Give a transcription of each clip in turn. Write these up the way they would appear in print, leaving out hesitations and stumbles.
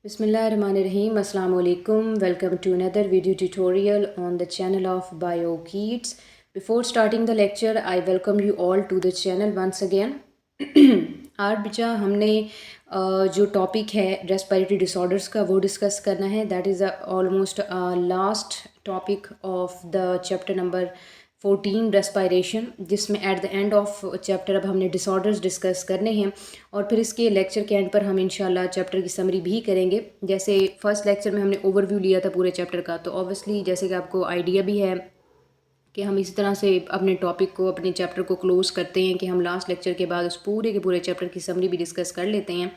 Bismillahirrahmanirrahim. Assalamu alaikum. Welcome to another video tutorial on the channel of BioKids. Before starting the lecture, I welcome you all to the channel once again. आज बच्चा हमने जो topic है respiratory disorders का वो discuss करना है. That is almost last topic of the chapter number 14 respiration, जिसमें at the end of chapter अब हमने डिसऑर्डर्स डिस्कस करने हैं और फिर इसके लेक्चर के एंड पर हम इंशाल्लाह चैप्टर की समरी भी करेंगे. जैसे फर्स्ट लेक्चर में हमने ओवरव्यू लिया था पूरे चैप्टर का, तो ऑब्वियसली जैसे कि आपको आइडिया भी है कि हम इसी तरह से अपने टॉपिक को, अपने चैप्टर को क्लोज़ करते हैं कि हम लास्ट लेक्चर के बाद उस पूरे के पूरे चैप्टर की समरी भी डिस्कस कर लेते हैं.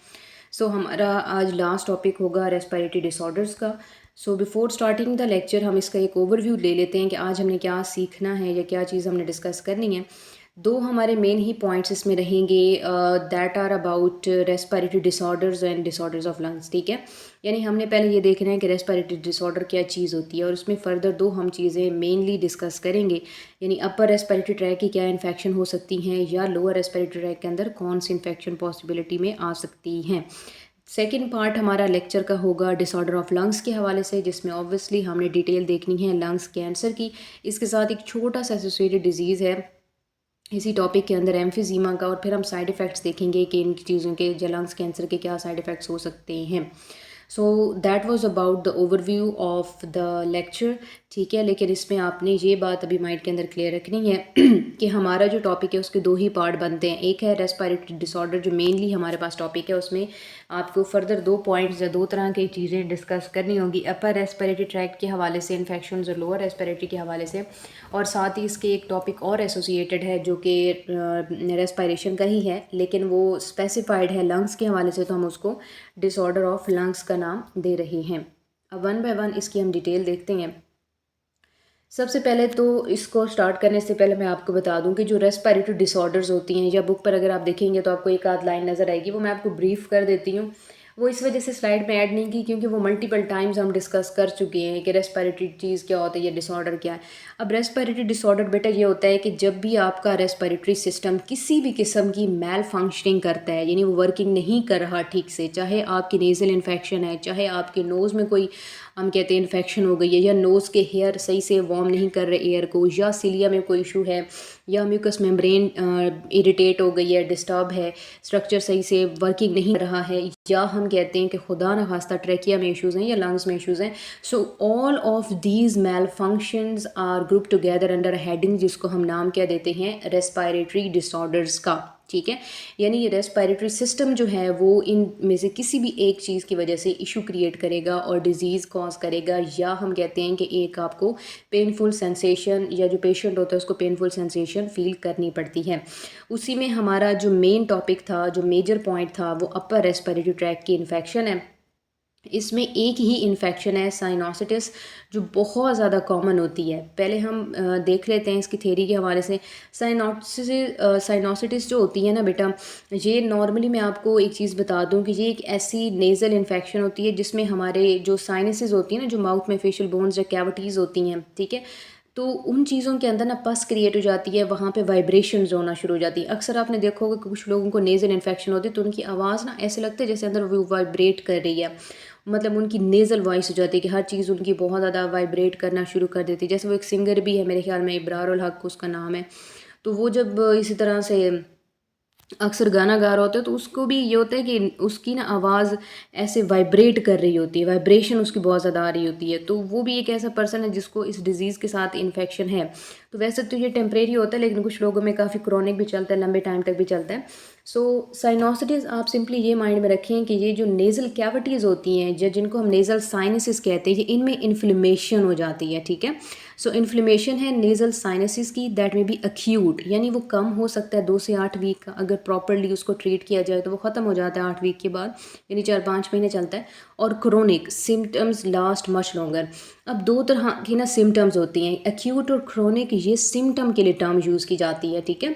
सो हमारा आज लास्ट टॉपिक होगा रेस्पिरेटरी डिसऑर्डर्स का. So before starting the lecture हम इसका एक ओवरव्यू ले लेते हैं कि आज हमने क्या सीखना है या क्या चीज़ हमने डिस्कस करनी है. दो हमारे मेन ही पॉइंट्स इसमें रहेंगे that are about respiratory disorders and disorders of lungs. ठीक है, यानी हमने पहले ये देखना है कि रेस्पिरेटरी डिसऑर्डर क्या चीज़ होती है और उसमें फ़र्दर दो हम चीज़ें मेनली डिस्कस करेंगे, यानी अपर रेस्पिरेटरी ट्रैक की क्या इन्फेक्शन हो सकती हैं या लोअर रेस्पिरेटरी ट्रैक के अंदर कौन सी इन्फेक्शन पॉसिबिलिटी में आ सकती हैं. सेकेंड पार्ट हमारा लेक्चर का होगा डिसऑर्डर ऑफ लंग्स के हवाले से, जिसमें ऑब्वियसली हमने डिटेल देखनी है लंग्स कैंसर की. इसके साथ एक छोटा सा एसोसिएटेड डिजीज़ है इसी टॉपिक के अंदर, एम्फीजीमा का, और फिर हम साइड इफ़ेक्ट्स देखेंगे कि इन चीज़ों के लंग्स कैंसर के क्या साइड इफ़ेक्ट्स हो सकते हैं. So that was about the overview of the lecture. ठीक है, लेकिन इसमें आपने ये बात अभी माइंड के अंदर क्लियर रखनी है कि हमारा जो टॉपिक है उसके दो ही पार्ट बनते हैं. एक है रेस्पिरेटरी डिसऑर्डर जो मेनली हमारे पास टॉपिक है, उसमें आपको फर्दर दो पॉइंट्स या दो तरह की चीज़ें डिस्कस करनी होगी, अपर रेस्पिरेटरी ट्रैक्ट के हवाले से इन्फेक्शन और लोअर रेस्पिरेटरी के हवाले से, और साथ ही इसके एक टॉपिक और एसोसिएटेड है जो कि रेस्पिरेशन का ही है लेकिन वो स्पेसिफाइड है लंग्स के हवाले से, तो हम उसको डिसऑर्डर ऑफ लंग्स का नाम दे रहे हैं. अब वन बाय वन इसकी हम डिटेल देखते हैं. सबसे पहले तो इसको स्टार्ट करने से पहले मैं आपको बता दूं कि जो रेस्पिरेटरी डिसऑर्डर्स होती हैं, या बुक पर अगर आप देखेंगे तो आपको एक आध लाइन नज़र आएगी, वो मैं आपको ब्रीफ कर देती हूँ. वो इस वजह से स्लाइड में ऐड नहीं की क्योंकि वो मल्टीपल टाइम्स हम डिस्कस कर चुके हैं कि रेस्पिरेटरी चीज़ क्या होता है या डिसऑर्डर क्या है. अब रेस्पिरेटरी डिसऑर्डर बेटा ये होता है कि जब भी आपका रेस्पिरेटरी सिस्टम किसी भी किस्म की मैल फंक्शनिंग करता है, यानी वो वर्किंग नहीं कर रहा ठीक से, चाहे आपकी नेज़ल इन्फेक्शन है, चाहे आपके नोज़ में कोई हम कहते हैं इन्फेक्शन हो गई है, या नोज़ के हेयर सही से वार्म नहीं कर रहे एयर को, या सीलिया में कोई इशू है, या म्यूकस मेम्ब्रेन इरिटेट हो गई है, डिस्टर्ब है, स्ट्रक्चर सही से वर्किंग नहीं रहा है, या हम कहते हैं कि खुदा न खास्ता ट्रैकिया में इश्यूज़ हैं या लंग्स में इश्यूज़ हैं. So all of these malfunctions are group together under heading जिसको हम नाम क्या देते हैं, रेस्पिरेटरी डिसऑर्डर्स का. ठीक है, यानी ये रेस्पिरेटरी सिस्टम जो है वो इन में से किसी भी एक चीज़ की वजह से इशू क्रिएट करेगा और डिजीज़ कॉज करेगा, या हम कहते हैं कि एक आपको पेनफुल सेंसेशन, या जो पेशेंट होता है उसको पेनफुल सेंसेशन फील करनी पड़ती है. उसी में हमारा जो मेन टॉपिक था, जो मेजर पॉइंट था, वो अपर रेस्पिरेटरी ट्रैक की इन्फेक्शन है. इसमें एक ही इन्फेक्शन है साइनोसिटिस, जो बहुत ज़्यादा कॉमन होती है. पहले हम देख लेते हैं इसकी थ्योरी के हवाले से. साइनोसिटिस जो होती है ना बेटा, ये नॉर्मली मैं आपको एक चीज़ बता दूं कि ये एक ऐसी नेज़ल इन्फेक्शन होती है जिसमें हमारे जो साइनसेस होती हैं ना, जो माउथ में फेशियल बोन्स या कैविटीज़ होती हैं, ठीक है, तो उन चीज़ों के अंदर ना पस क्रिएट हो जाती है, वहाँ पे वाइब्रेशंस होना शुरू हो जाती है. अक्सर आपने देखा होगा कि कुछ लोगों को नेज़ल इन्फेक्शन होती है तो उनकी आवाज़ ना ऐसे लगता है जैसे अंदर वो वाइब्रेट कर रही है, मतलब उनकी नेज़ल वॉइस हो जाती है कि हर चीज़ उनकी बहुत ज़्यादा वाइब्रेट करना शुरू कर देती है. जैसे वो एक सिंगर भी है मेरे ख्याल में, इब्रार उल हक उसका नाम है, तो वो जब इसी तरह से अक्सर गाना गा रहा होता है तो उसको भी ये होता है कि उसकी ना आवाज़ ऐसे वाइब्रेट कर रही होती है, वाइब्रेशन उसकी बहुत ज़्यादा आ रही होती है. तो वो भी एक ऐसा पर्सन है जिसको इस डिज़ीज़ के साथ इन्फेक्शन है. तो वैसे तो ये टेम्परेरी होता है लेकिन कुछ लोगों में काफ़ी क्रॉनिक भी चलता है, लंबे टाइम तक भी चलता है. सो साइनोसिटिस आप सिंपली ये माइंड में रखें कि ये जो नेज़ल कैविटीज़ होती हैं, या जिनको हम नेज़ल साइनसिस कहते हैं, ये इनमें इन्फ्लेमेशन हो जाती है. ठीक है, सो इन्फ्लेमेशन है नेज़ल साइनसिस की, दैट में बी अक्यूट, यानी वो कम हो सकता है 2 से 8 वीक का. अगर प्रॉपरली उसको ट्रीट किया जाए तो वो ख़त्म हो जाता है 8 वीक के बाद, यानी 4-5 महीने चलता है. और chronic symptoms last much longer. अब दो तरह की ना सिम्टम्स होती हैं, एक्यूट और क्रोनिक, ये सिम्टम के लिए टर्म यूज़ की जाती है. ठीक है,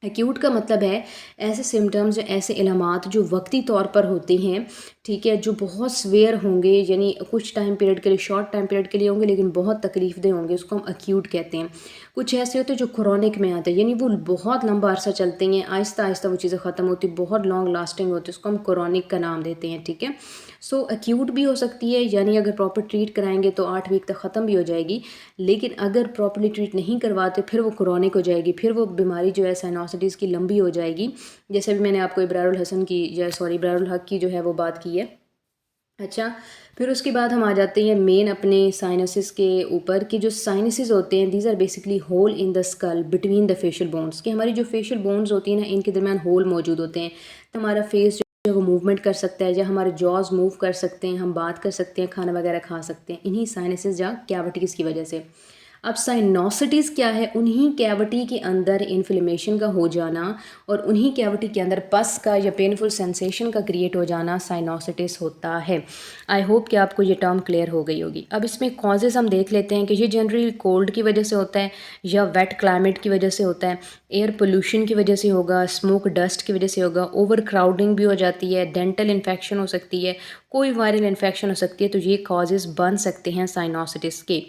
एक्यूट का मतलब है ऐसे सिम्टम्स या ऐसे इलामात जो वक्ती तौर पर होते हैं, ठीक है, जो बहुत स्वेयर होंगे, यानी कुछ टाइम पीरियड के लिए, शॉर्ट टाइम पीरियड के लिए होंगे लेकिन बहुत तकलीफ दे होंगे, उसको हम एक्यूट कहते हैं. कुछ ऐसे होते हैं जो क्रोनिक में आते हैं, यानी वो बहुत लंबा अरसा चलते हैं, आहिस्ता आहिस्ता वो चीज़ें ख़त्म होती, बहुत लॉन्ग लास्टिंग होती है, उसको हम क्रोनिक का नाम देते हैं, ठीक है। सो एक्यूट भी हो सकती है, यानी अगर प्रॉपर ट्रीट कराएंगे तो 8 वीक तक ख़त्म भी हो जाएगी, लेकिन अगर प्रॉपरली ट्रीट नहीं करवाते फिर वो क्रोनिक हो जाएगी, फिर वो बीमारी जो है साइनोसिटिस की लंबी हो जाएगी। जैसे भी मैंने आपको इब्रारुल हसन की इब्रारुल हक की जो है वो बात की है। अच्छा, फिर उसके बाद हम आ जाते हैं मेन अपने साइनसिस के ऊपर, कि जो साइनसिस होते हैं these are basically hole in the skull between the facial bones, कि हमारी जो फेशियल बोन्स होती हैं ना इनके दरमियान होल मौजूद होते हैं, तो हमारा फेस जो है वो मूवमेंट कर सकता है, या हमारे जॉज मूव कर सकते हैं, हम बात कर सकते हैं, खाना वगैरह खा सकते हैं, इन्हीं साइनसिस या कैविटीज़ की वजह से। अब साइनोसिटिस क्या है? उन्हीं कैविटी के अंदर इन्फ्लेमेशन का हो जाना और उन्हीं कैविटी के अंदर पस का या पेनफुल सेंसेशन का क्रिएट हो जाना साइनोसिटिस होता है। आई होप कि आपको ये टर्म क्लियर हो गई होगी। अब इसमें कॉजेज़ हम देख लेते हैं कि ये जनरली कोल्ड की वजह से होता है, या वेट क्लाइमेट की वजह से होता है, एयर पोल्यूशन की वजह से होगा, स्मोक डस्ट की वजह से होगा, ओवर क्राउडिंग भी हो जाती है, डेंटल इन्फेक्शन हो सकती है, कोई वायरल इन्फेक्शन हो सकती है, तो ये कॉजेज़ बन सकते हैं साइनोसिटिस के।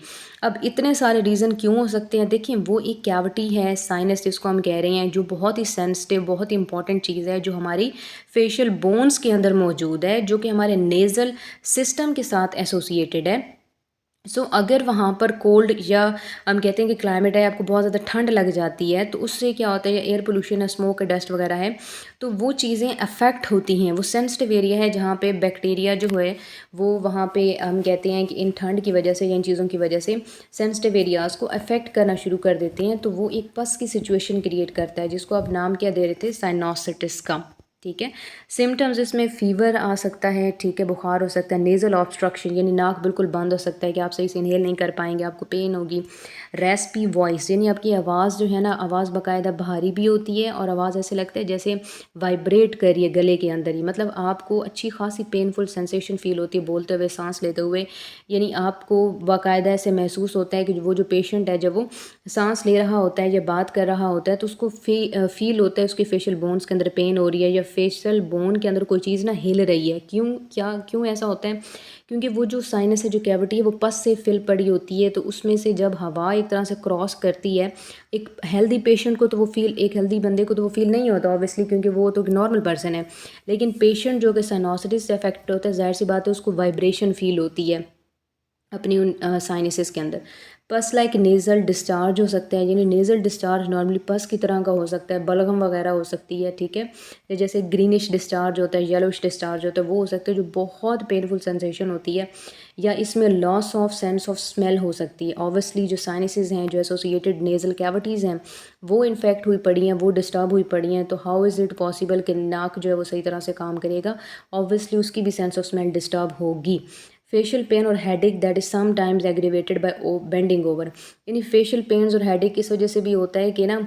अब इतने सारे रीज़न क्यों हो सकते हैं? देखिए, वो एक कैविटी है, साइनस जिसको हम कह रहे हैं, जो बहुत ही सेंसिटिव, बहुत ही इंपॉर्टेंट चीज़ है, जो हमारी फेशियल बोन्स के अंदर मौजूद है, जो कि हमारे नेज़ल सिस्टम के साथ एसोसिएटेड है। सो अगर वहाँ पर कोल्ड, या हम कहते हैं कि क्लाइमेट है, आपको बहुत ज़्यादा ठंड लग जाती है, तो उससे क्या होता है, या एयर पोल्यूशन है, स्मोक डस्ट वगैरह है, तो वो चीज़ें अफेक्ट होती हैं। वो सेंसिटिव एरिया है जहाँ पे बैक्टीरिया जो है वो, वहाँ पे हम कहते हैं कि इन ठंड की वजह से या इन चीज़ों की वजह से सेंसिटिव एरियाज़ को अफेक्ट करना शुरू कर देते हैं, तो वो एक पस की सिचुएशन क्रिएट करता है, जिसको आप नाम क्या दे रहे थे? साइनोसिटिस का, ठीक है। सिम्टम्स इसमें फ़ीवर आ सकता है, ठीक है, बुखार हो सकता है, नेज़ल ऑब्स्ट्रक्शन यानी नाक बिल्कुल बंद हो सकता है कि आप सही से इनहेल नहीं कर पाएंगे, आपको पेन होगी, रेस्पी वॉइस यानी आपकी आवाज़ जो है ना, आवाज़ बाकायदा भारी भी होती है और आवाज़ ऐसे लगता है जैसे वाइब्रेट कर रही है गले के अंदर ही, मतलब आपको अच्छी खासी पेनफुल सेंसेशन फ़ील होती है बोलते हुए, सांस लेते हुए, यानी आपको बाकायदा ऐसे महसूस होता है कि वो जो पेशेंट है जब वो सांस ले रहा होता है या बात कर रहा होता है, तो उसको फील होता है उसकी फेशियल बोन्स के अंदर पेन हो रही है, या फेशियल बोन के अंदर कोई चीज़ ना हिल रही है। क्यों ऐसा होता है? क्योंकि वो जो साइनस है, जो कैविटी है, वो पस से फिल पड़ी होती है, तो उसमें से जब हवा एक तरह से क्रॉस करती है, एक हेल्दी पेशेंट को तो वो फील, एक हेल्दी बंदे को तो वो फील नहीं होता ऑब्वियसली, क्योंकि वो तो नॉर्मल पर्सन है, लेकिन पेशेंट जो कि साइनोसिटिस से अफेक्ट होता है, जाहिर सी बात है उसको वाइब्रेशन फील होती है अपनी उन साइनसेस के अंदर। पस लाइक नेज़ल डिस्चार्ज हो सकता है, यानी नेज़ल डिस्चार्ज नॉर्मली पस की तरह का हो सकता है, बलगम वगैरह हो सकती है, ठीक है, या जैसे ग्रीनिश डिस्चार्ज होता है, येलोइश डिस्चार्ज होता है, वो हो सकता है, जो बहुत पेनफुल सेंसेशन होती है, या इसमें loss of sense of smell हो सकती है। ऑब्वियसली जो साइनसेस हैं, जो एसोसिएटेड नेज़ल कैविटीज़ हैं, वो इन्फेक्ट हुई पड़ी हैं, वो डिस्टर्ब हुई पड़ी हैं, तो हाउ इज़ इट पॉसिबल कि नाक जो है वो सही तरह से काम करेगा? ऑब्वियसली उसकी भी सेंस ऑफ स्मेल डिस्टर्ब होगी। फेशियल पेन और headache that is sometimes aggravated by bending over, यानी फेशियल पेन्स और हेडेक इस वजह से भी होता है कि ना,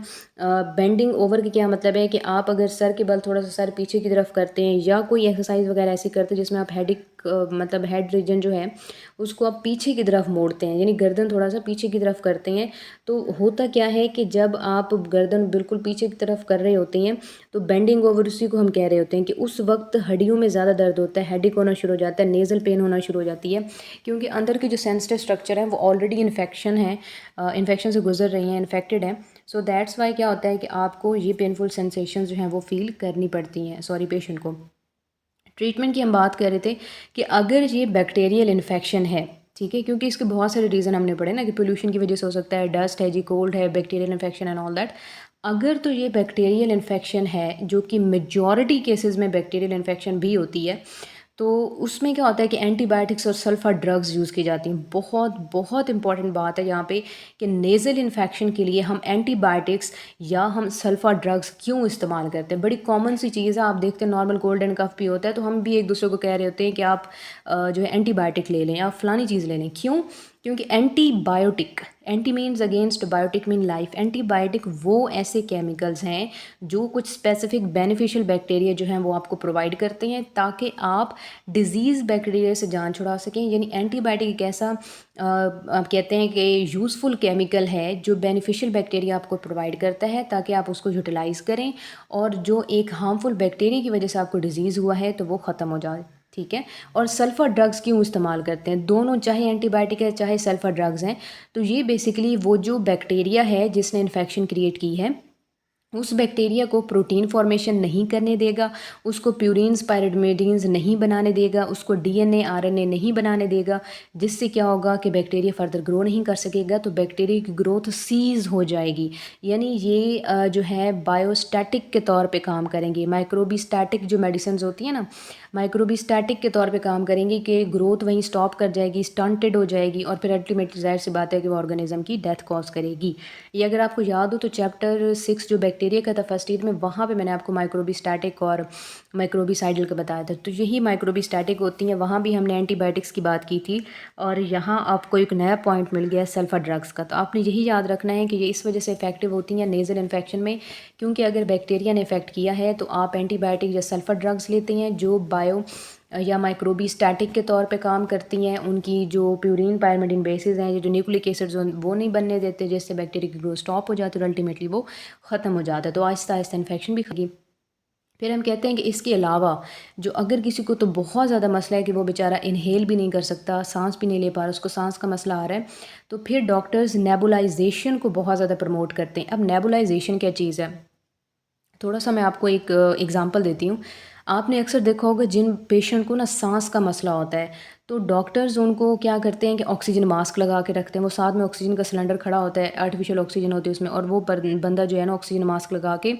बेंडिंग ओवर के क्या मतलब है कि आप अगर सर के बल थोड़ा सा सर पीछे की तरफ करते हैं, या कोई एक्सरसाइज वगैरह ऐसी करते हैं जिसमें आप हेडेक मतलब हेड रीजन जो है उसको आप पीछे की तरफ मोड़ते हैं, यानी गर्दन थोड़ा सा पीछे की तरफ करते हैं, तो होता क्या है कि जब आप गर्दन बिल्कुल पीछे की तरफ कर रहे होते हैं, तो बेंडिंग ओवर उसी को हम कह रहे होते हैं, कि उस वक्त हड्डियों में ज़्यादा दर्द होता है, हेडेक होना शुरू हो जाता है, नेज़ल पेन होना शुरू हो जाती है, क्योंकि अंदर की जो सेंसिटिव स्ट्रक्चर है वो ऑलरेडी इन्फेक्शन है, इन्फेक्शन से गुजर रही हैं, इन्फेक्टेड है। सो दैट्स वाई क्या होता है कि आपको ये पेनफुल सेंसेशन जो हैं वो फील करनी पड़ती हैं, सॉरी, पेशेंट को। ट्रीटमेंट की हम बात कर रहे थे कि अगर ये बैक्टीरियल इन्फेक्शन है, ठीक है, क्योंकि इसके बहुत सारे रीज़न हमने पढ़े ना, कि पोल्यूशन की वजह से हो सकता है, डस्ट है जी, कोल्ड है, bacterial infection and all that. अगर तो ये बैक्टीरियल इन्फेक्शन है, जो कि मेजॉरिटी केसेस में बैक्टीरियल इन्फेक्शन भी होती है, तो उसमें क्या होता है कि एंटीबायोटिक्स और सल्फा ड्रग्स यूज़ की जाती हैं। बहुत बहुत इंपॉर्टेंट बात है यहाँ पे कि नेज़ल इन्फेक्शन के लिए हम एंटीबायोटिक्स या हम सल्फा ड्रग्स क्यों इस्तेमाल करते हैं। बड़ी कॉमन सी चीज़ है, आप देखते हैं नॉर्मल कोल्ड एंड कफ भी होता है, तो हम भी एक दूसरे को कह रहे होते हैं कि आप जो है एंटीबायोटिक ले लें, आप फ़लानी चीज़ ले लें। क्यों? क्योंकि antibiotic, anti means against, biotic mean life, antibiotic वो ऐसे केमिकल्स हैं जो कुछ स्पेसिफिक बेनिफिशियल बैक्टीरिया जो हैं वो आपको प्रोवाइड करते हैं, ताकि आप डिजीज़ बैक्टीरिया से जान छुड़ा सकें। यानी एंटीबायोटिक एक ऐसा आप कहते हैं कि यूज़फुल केमिकल है जो बेनिफिशियल बैक्टीरिया आपको प्रोवाइड करता है, ताकि आप उसको यूटिलाइज़ करें और जो एक हार्मफुल बैक्टीरिया की वजह से आपको डिजीज़ हुआ है तो वो ख़त्म हो जाए। ठीक है। और सल्फ़र ड्रग्स क्यों इस्तेमाल करते हैं, दोनों चाहे एंटीबायोटिक है चाहे सल्फ़र ड्रग्स हैं, तो ये बेसिकली वो जो बैक्टीरिया है जिसने इन्फेक्शन क्रिएट की है उस बैक्टीरिया को प्रोटीन फॉर्मेशन नहीं करने देगा, उसको प्यूरिन्स पायरिडमिडीन्स नहीं बनाने देगा, उसको डीएनए आरएनए नहीं बनाने देगा, जिससे क्या होगा कि बैक्टीरिया फर्दर ग्रो नहीं कर सकेगा, तो बैक्टीरिया की ग्रोथ सीज हो जाएगी। यानी ये जो है बायोस्टैटिक के तौर पे काम करेंगे। माइक्रोबीस्टैटिक जो मेडिसिन होती हैं ना, माइक्रोबीस्टैटिक के तौर पे काम करेंगी कि ग्रोथ वहीं स्टॉप कर जाएगी, स्टंटेड हो जाएगी और फिर अल्टीमेटली ज़ाहिर सी बात है कि वो ऑर्गेनिज्म की डेथ कॉज करेगी। ये अगर आपको याद हो तो चैप्टर 6 जो बैक्टीरिया का था फर्स्ट ईयर में, वहाँ पे मैंने आपको माइक्रोबीस्टैटिक और माइक्रोबीसाइडल का बताया था। तो यही माइक्रोबीस्टैटिक होती हैं, वहाँ भी हमने एंटीबायोटिक्स की बात की थी और यहाँ आपको एक नया पॉइंट मिल गया सल्फ़र ड्रग्स का। तो आपने यही याद रखना है कि ये इस वजह से इफेक्टिव होती हैं नेज़ल इन्फेक्शन में, क्योंकि अगर बैक्टीरिया ने इफेक्ट किया है तो आप एंटीबायोटिक या सल्फ़र ड्रग्स लेते हैं जो बायो या माइक्रोबीस्टैटिक के तौर पे काम करती हैं। उनकी जो प्यूरिन पायरिमिडीन बेसिस हैं, ये जो न्यूक्लिक एसिड्स वो नहीं बनने देते, जिससे बैक्टीरिया की ग्रोथ स्टॉप हो जाती है और अल्टीमेटली वो ख़त्म हो जाता है। तो आहिस्ता आहिस्ता इन्फेक्शन भी खगी। फिर हम कहते हैं कि इसके अलावा जो अगर किसी को तो बहुत ज़्यादा मसला है कि वो बेचारा इनहेल भी नहीं कर सकता, सांस भी नहीं ले पा रहा, उसको सांस का मसला आ रहा है, तो फिर डॉक्टर्स नेबुलाइजेशन को बहुत ज़्यादा प्रमोट करते हैं। अब नेबुलाइजेशन क्या चीज़ है, थोड़ा सा मैं आपको एक एग्जांपल देती हूँ। आपने अक्सर देखा होगा जिन पेशेंट को ना सांस का मसला होता है, तो डॉक्टर्स उनको क्या करते हैं कि ऑक्सीजन मास्क लगा के रखते हैं। वो साथ में ऑक्सीजन का सिलेंडर खड़ा होता है, आर्टिफिशियल ऑक्सीजन होती है उसमें, और वो बंदा जो है ना ऑक्सीजन मास्क लगा के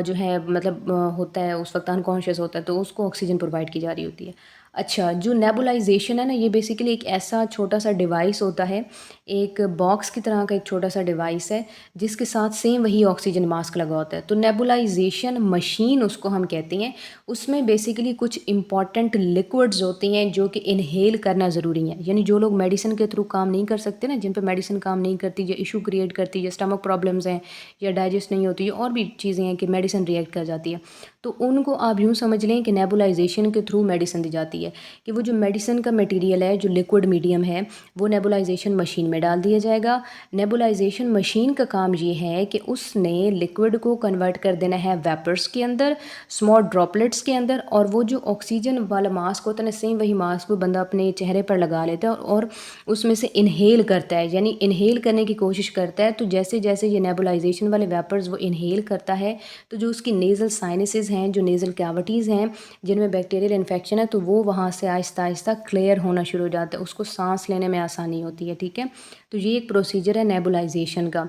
जो है मतलब होता है उस वक्त अनकॉन्शियस होता है, तो उसको ऑक्सीजन प्रोवाइड की जा रही होती है। अच्छा, जो नेबुलाइजेशन है ना, ये बेसिकली एक ऐसा छोटा सा डिवाइस होता है, एक बॉक्स की तरह का एक छोटा सा डिवाइस है जिसके साथ सेम वही ऑक्सीजन मास्क लगा होता है। तो नेबुलाइजेशन मशीन उसको हम कहते हैं। उसमें बेसिकली कुछ इंपॉर्टेंट लिक्विड्स होती हैं जो कि इनहेल करना ज़रूरी है। यानी जो लोग मेडिसिन के थ्रू काम नहीं कर सकते ना, जिन पर मेडिसिन काम नहीं करती या इशू क्रिएट करती, या स्टमक प्रॉब्लम्स हैं या डाइजेस्ट नहीं होती, और भी चीज़ें हैं कि मेडिसिन रिएक्ट कर जाती है, तो उनको आप यूँ समझ लें कि नेबुलाइजेशन के थ्रू मेडिसिन दी जाती है। कि वो जो मेडिसिन का मटेरियल है, जो लिक्विड मीडियम है, वो नेबुलाइजेशन मशीन में डाल दिया जाएगा। नेबुलाइजेशन मशीन का काम ये है कि उसने लिक्विड को कन्वर्ट कर देना है वेपर्स के अंदर, स्मॉल ड्रॉपलेट्स के अंदर, और वो जो ऑक्सीजन वाला मास्क होता है ना, सेम वही मास्क वो बंदा अपने चेहरे पर लगा लेता है और उसमें से इनहेल करता है, यानी इनहेल करने की कोशिश करता है। तो जैसे जैसे ये नेबुलाइजेशन वाले वेपर्स वो इनहेल करता है, तो जो उसकी नेज़ल साइनसेस हैं, जो नेज़ल कैविटीज़ हैं जिनमें बैक्टीरियल इन्फेक्शन है, तो वो वहाँ से आहिस्ता आहिस्ता क्लियर होना शुरू हो जाता है, उसको सांस लेने में आसानी होती है। ठीक है, तो ये एक प्रोसीजर है नेबुलाइजेशन का।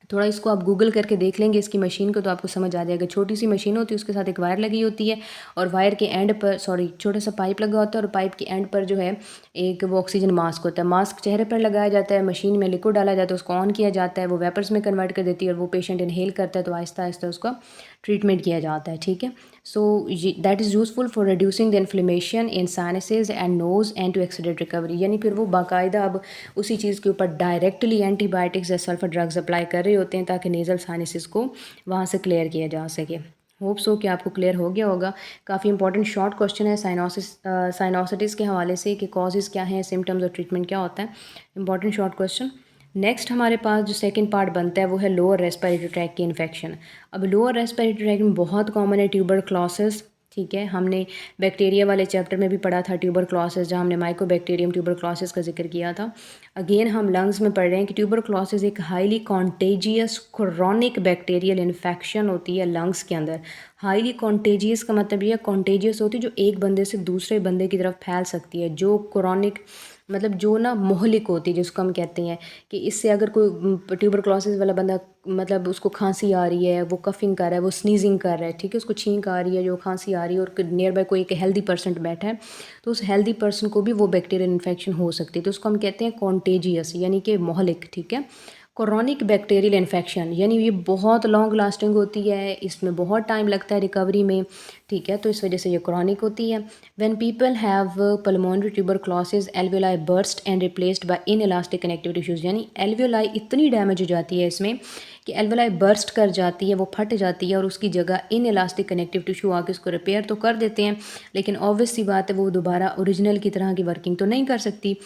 थोड़ा इसको आप गूगल करके देख लेंगे इसकी मशीन को, तो आपको समझ आ जाएगा। छोटी सी मशीन होती है, उसके साथ एक वायर लगी होती है, और वायर के एंड पर छोटा सा पाइप लगा होता है, और पाइप के एंड पर जो है एक वो ऑक्सीजन मास्क होता है। मास्क चेहरे पर लगाया जाता है, मशीन में लिक्विड डाला जाता है, उसको ऑन किया जाता है, वो वेपर्स में कन्वर्ट कर देती है, और वो पेशेंट इनहेल करता है, तो आहिस्ता आहिस्ता उसका ट्रीटमेंट किया जाता है। ठीक है, so that is useful for reducing the inflammation in sinuses and nose and to accident recovery. यानी फिर वो बाकायदा अब उसी चीज़ के ऊपर डायरेक्टली एंटीबायोटिक्स या सल्फर ड्रग्स अप्लाई कर रहे होते हैं ताकि नेज़ल साइनसेस को वहाँ से क्लियर किया जा सके। होप सो कि आपको क्लियर हो गया होगा। काफ़ी इंपॉर्टेंट शॉर्ट क्वेश्चन है साइनोसिटिस के हवाले से कि कॉजेज़ क्या हैं, सिम्टम्स और ट्रीटमेंट क्या होता है। Important short question. नेक्स्ट हमारे पास जो सेकंड पार्ट बनता है वो है लोअर रेस्पिरेटरी ट्रैक की इन्फेक्शन। अब लोअर रेस्पिरेटरी ट्रैक में बहुत कॉमन है ट्यूबरक्लोसिस। ठीक है, हमने बैक्टीरिया वाले चैप्टर में भी पढ़ा था ट्यूबरक्लोसिस, जहाँ हमने माइकोबैक्टीरियम ट्यूबरक्लोसिस का जिक्र किया था। अगेन हम लंग्स में पढ़ रहे हैं कि ट्यूबरक्लोसिस एक highly contagious chronic bacterial infection होती है लंग्स के अंदर। हाईली कॉन्टेजियस का मतलब ये कॉन्टेजियस होती है जो एक बंदे से दूसरे बंदे की तरफ फैल सकती है, जो क्रोनिक मतलब जो ना मोहलिक होती है, जिसको हम कहते हैं कि इससे अगर कोई ट्यूबरक्लोसिस वाला बंदा मतलब उसको खांसी आ रही है, वो कफिंग कर रहा है, वो स्नीजिंग कर रहा है, ठीक है, उसको छींक आ रही है, जो खांसी आ रही है, और नियर बाय कोई एक हेल्दी पर्सन बैठा है, तो उस हेल्दी पर्सन को भी वो बैक्टीरियल इन्फेक्शन हो सकती है। तो उसको हम कहते हैं कॉन्टेजियस, यानी कि मोहलिक। ठीक है, क्रोनिक बैक्टीरियल इन्फेक्शन यानी ये बहुत लॉन्ग लास्टिंग होती है, इसमें बहुत टाइम लगता है रिकवरी में। ठीक है, तो इस वजह से ये क्रोनिक होती है। When people have pulmonary tuberculosis alveoli burst and replaced by inelastic connective tissues, यानी एल्वियोलाई इतनी डैमेज हो जाती है इसमें कि एल्वियोलाई बर्स्ट कर जाती है, वो फट जाती है, और उसकी जगह इनइलास्टिक कनेक्टिव टिश्यू आके उसको रिपेयर तो कर देते हैं, लेकिन ऑब्वियस सी बात है वो दोबारा ओरिजिनल की तरह की वर्किंग तो नहीं कर सकती।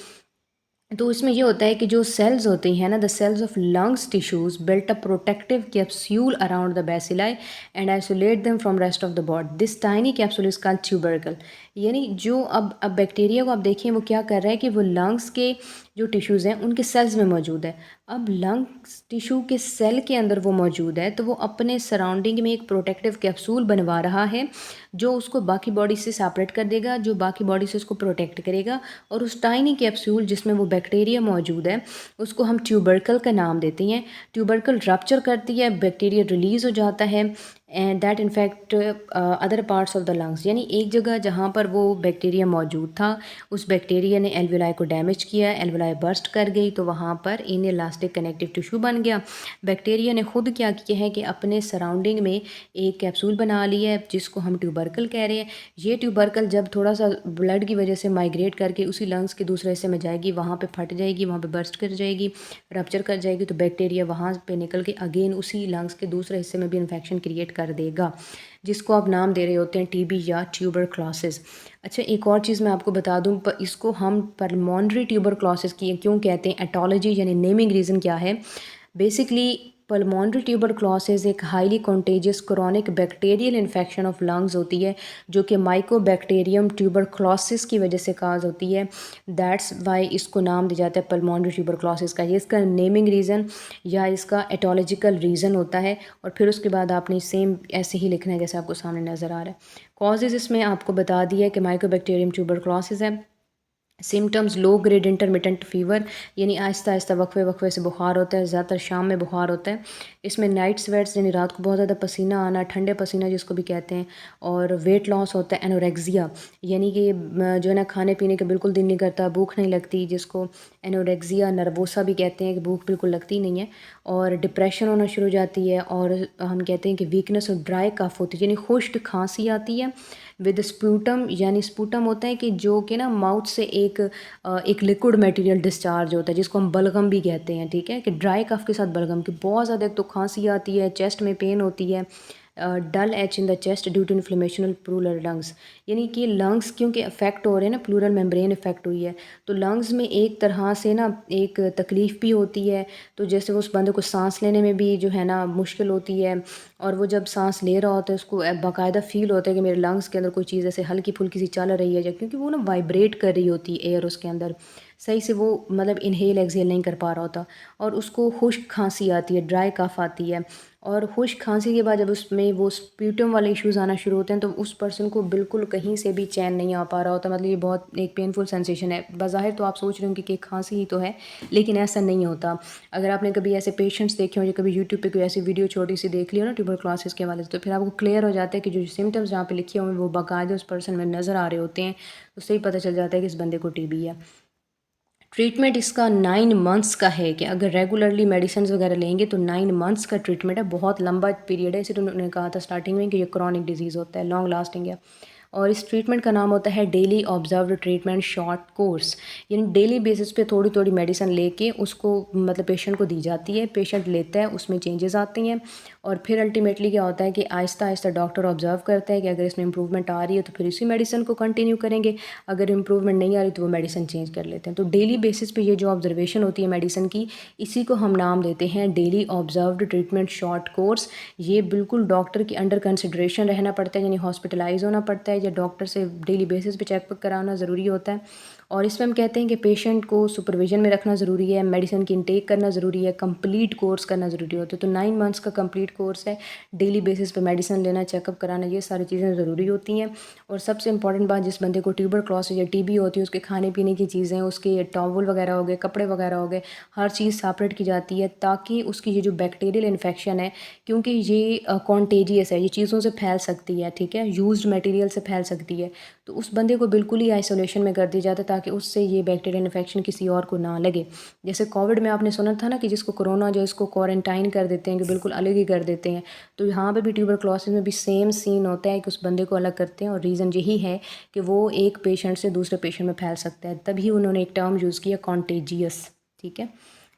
तो इसमें ये होता है कि जो सेल्स होती हैं ना, the cells of lungs tissues built a protective capsule around the bacilli and isolate them from rest of the body. This tiny capsule is called tubercle. यानी जो अब बैक्टीरिया को आप देखिए वो क्या कर रहा है कि वो लंग्स के जो टिश्यूज़ हैं उनके सेल्स में मौजूद है। अब लंग्स टिश्यू के सेल के अंदर वो मौजूद है, तो वो अपने सराउंडिंग में एक प्रोटेक्टिव कैप्सूल बनवा रहा है जो उसको बाकी बॉडी से सेपरेट कर देगा, जो बाकी बॉडी से उसको प्रोटेक्ट करेगा। और उस टाइनी कैप्सूल जिसमें वो बैक्टीरिया मौजूद है उसको हम ट्यूबरकल का नाम देते हैं। ट्यूबरकल रप्चर करती है, बैक्टीरिया रिलीज़ हो जाता है and that infect other parts of the lungs. यानी एक जगह जहाँ पर वो बैक्टीरिया मौजूद था उस बैक्टीरिया ने एल्वेलाई को डैमेज किया, एल्वेलाई बर्स्ट कर गई, तो वहाँ पर इन इलास्टिक कनेक्टिव टिश्यू बन गया। बैक्टीरिया ने खुद क्या किया है कि अपने सराउंडिंग में एक कैप्सूल बना लिया है जिसको हम ट्यूबरकल कह रहे हैं। ये ट्यूबरकल जब थोड़ा सा ब्लड की वजह से माइग्रेट करके उसी लंग्स के दूसरे हिस्से में जाएगी, वहाँ पे फट जाएगी, वहाँ पे बर्स्ट कर जाएगी, रप्चर कर जाएगी, तो बैक्टीरिया वहाँ पे निकल के अगेन उसी लंग्स के दूसरे हिस्से में भी इन्फेक्शन क्रिएट कर देगा, जिसको आप नाम दे रहे होते हैं टीबी या ट्यूबरक्लोसिस। अच्छा, एक और चीज़ मैं आपको बता दूं, इसको हम पल्मोनरी ट्यूबरक्लोसिस की क्यों कहते हैं, एटोलॉजी यानी नेमिंग रीज़न क्या है। बेसिकली पल्मोनरी ट्यूबरक्लोसिस एक highly contagious chronic bacterial infection of lungs होती है जो कि माइकोबैक्टीरियम ट्यूबरक्लोसिस की वजह से काज होती है। दैट्स वाई इसको नाम दिया जाता है पल्मोनरी ट्यूबरक्लोसिस का। ये इसका नेमिंग रीज़न या इसका एटोलॉजिकल रीज़न होता है। और फिर उसके बाद आपने सेम ऐसे ही लिखना है जैसे आपको सामने नज़र आ रहा है। कॉजेज़ इसमें आपको बता दिया है कि माइकोबैक्टीरियम ट्यूबरक्लोसिस है। Symptoms low grade intermittent fever, यानी आहिस्ता आहिस्ता वक्फे वक्फे से बुखार होता है, ज़्यादातर शाम में बुखार होता है। इसमें नाइट स्वेट्स यानी रात को बहुत ज़्यादा पसीना आना, ठंडे पसीना जिसको भी कहते हैं। और वेट लॉस होता है। एनोरेक्सिया यानी कि जो है ना खाने पीने का बिल्कुल दिल नहीं करता, भूख नहीं लगती, जिसको एनोरेक्सिया नर्वोसा भी कहते हैं कि भूख बिल्कुल लगती नहीं है। और डिप्रेशन होना शुरू हो जाती है। और हम कहते हैं कि वीकनेस और ड्राई कफ होती है यानी खुश्क खांसी आती है विद स्पूटम। यानी स्पूटम होता है कि जो कि ना माउथ से एक लिक्विड मटेरियल डिस्चार्ज होता है जिसको हम बलगम भी कहते हैं, ठीक है, कि ड्राई कफ के साथ बलगम की बहुत ज़्यादा एक तो खांसी आती है, चेस्ट में पेन होती है, dull ache in the chest due to inflammation pleural lungs. यानी कि लंग्स क्योंकि अफेक्ट हो रहे हैं ना, प्लूरल मेम्ब्रेन इफेक्ट हुई है, तो लंग्स में एक तरह से ना एक तकलीफ़ भी होती है। तो जैसे वो उस बंदे को सांस लेने में भी जो है ना मुश्किल होती है। और वो जब सांस ले रहा होता है उसको बाकायदा फील होता है कि मेरे लंग्स के अंदर कोई चीज़ ऐसे हल्की फुल्की सी चल रही है, क्योंकि वो ना वाइब्रेट कर रही होती है एयर उसके अंदर, सही से वो मतलब इनहेल एक्सहेल नहीं कर पा रहा होता। और उसको खुश्क खांसी आती है, ड्राई कफ आती है। और खुश्क खांसी के बाद जब उसमें वो स्प्यूटम वाले इश्यूज़ आना शुरू होते हैं तो उस पर्सन को बिल्कुल कहीं से भी चैन नहीं आ पा रहा होता। मतलब ये बहुत एक पेनफुल सेंसेशन है। बज़ाहिर तो आप सोच रहे होंगे कि खांसी ही तो है, लेकिन ऐसा नहीं होता। अगर आपने कभी ऐसे पेशेंट्स देखे हो या कभी यूट्यूब पे कोई ऐसी वीडियो छोटी सी देख ली हो ना ट्यूबरक्लोसिस के हवाले से, तो फिर आपको क्लियर हो जाता है कि जो सिम्टम्स जहाँ पे लिखे हुए हैं वो बाकायदा उस पर्सन में नज़र आ रहे होते हैं। तो उससे ही पता चल जाता है कि इस बंदे को टीबी है। ट्रीटमेंट इसका 9 मंथ्स का है कि अगर रेगुलरली मेडिसिन वगैरह लेंगे तो 9 मंथ्स का ट्रीटमेंट है। बहुत लंबा पीरियड है, इसे तो उन्होंने कहा था स्टार्टिंग में कि ये क्रॉनिक डिजीज़ होता है, लॉन्ग लास्टिंग है। और इस ट्रीटमेंट का नाम होता है daily observed treatment short course. यानी डेली बेसिस पे थोड़ी थोड़ी मेडिसिन लेके उसको मतलब पेशेंट को दी जाती है, पेशेंट लेता है, उसमें चेंजेस आती हैं। और फिर अल्टीमेटली क्या होता है कि आहिस्ता आहिस्ता डॉक्टर ऑब्जर्व करता है कि अगर इसमें इंप्रूवमेंट आ रही है तो फिर इसी मेडिसिन को कंटिन्यू करेंगे, अगर इंप्रूवमेंट नहीं आ रही तो वो मेडिसिन चेंज कर लेते हैं। तो डेली बेसिस पे ये जो ऑब्जर्वेशन होती है मेडिसिन की, इसी को हम नाम देते हैं daily observed treatment short course. ये बिल्कुल डॉक्टर के अंडर कंसिडरेशन रहना पड़ता है, यानी हॉस्पिटलाइज होना पड़ता है या डॉक्टर से डेली बेसिस पे चेकअप कराना ज़रूरी होता है। और इसमें हम कहते हैं कि पेशेंट को सुपरविजन में रखना ज़रूरी है, मेडिसिन की इनटेक करना ज़रूरी है, कंप्लीट कोर्स करना ज़रूरी होता है। तो 9 मंथ्स का कंप्लीट कोर्स है, डेली बेसिस पे मेडिसिन लेना, चेकअप कराना, ये सारी चीज़ें ज़रूरी होती हैं। और सबसे इंपॉर्टेंट बात, जिस बंदे को ट्यूबरक्लोसिस या टीबी होती है उसके खाने पीने की चीज़ें, उसके टॉवल वगैरह हो गए, कपड़े वगैरह हो गए, हर चीज़ सेपरेट की जाती है ताकि उसकी ये जो बैक्टीरियल इन्फेक्शन है, क्योंकि ये कॉन्टेजियस है, ये चीज़ों से फैल सकती है, ठीक है, यूज्ड मटेरियल से फैल सकती है, तो उस बंदे को बिल्कुल ही आइसोलेशन में कर दिया जाता है ताकि उससे ये बैक्टीरियल इन्फेक्शन किसी और को ना लगे। जैसे कोविड में आपने सुना था ना कि जिसको कोरोना जो इसको क्वारंटाइन कर देते हैं, कि बिल्कुल अलग ही कर देते हैं, तो यहाँ पे भी ट्यूबरक्लोसिस में भी सेम सीन होता है कि उस बंदे को अलग करते हैं। और रीज़न यही है कि वो एक पेशेंट से दूसरे पेशेंट में फैल सकता है, तभी उन्होंने एक टर्म यूज़ किया कॉन्टेजियस, ठीक है।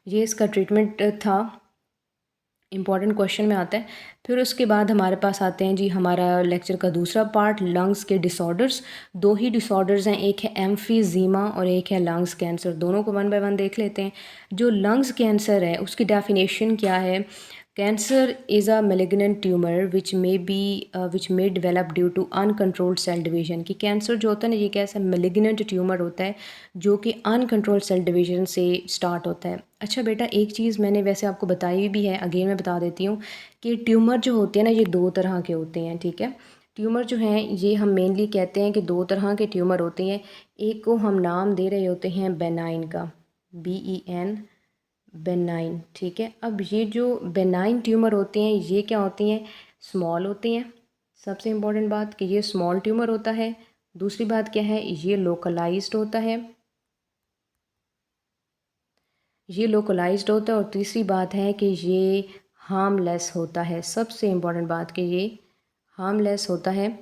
ये इसका ट्रीटमेंट था। इंपॉर्टेंट क्वेश्चन में आता है। फिर उसके बाद हमारे पास आते हैं जी हमारा लेक्चर का दूसरा पार्ट, लंग्स के डिसऑर्डर्स। दो ही डिसऑर्डर्स हैं, एक है एम्फीजीमा और एक है लंग्स कैंसर। दोनों को वन बाय वन देख लेते हैं। जो लंग्स कैंसर है उसकी डेफिनेशन क्या है? Cancer is a malignant tumour which may develop due to uncontrolled cell division. कि कैंसर जो होता है ना, ये कैसा malignant ट्यूमर होता है जो कि अनकंट्रोल्ड सेल डिवीजन से स्टार्ट होता है। अच्छा बेटा, एक चीज़ मैंने वैसे आपको बताई भी है, अगेन मैं बता देती हूँ कि ट्यूमर जो होते हैं ना, ये दो तरह के होते हैं, ठीक है। ट्यूमर जो हैं ये हम मेनली कहते हैं कि दो तरह के ट्यूमर होते हैं। एक को हम नाम दे रहे होते हैं बेनाइन का, BEN, बेनाइन, ठीक है। अब ये जो बेनाइन ट्यूमर होते हैं ये क्या होती हैं? स्मॉल होते हैं। सबसे इम्पॉर्टेंट बात कि ये स्मॉल ट्यूमर होता है। दूसरी बात क्या है? ये लोकलाइज्ड होता है, ये लोकलाइज्ड होता है। और तीसरी बात है कि ये हार्मलेस होता है। सबसे इम्पॉर्टेंट बात कि ये हार्मलेस होता है।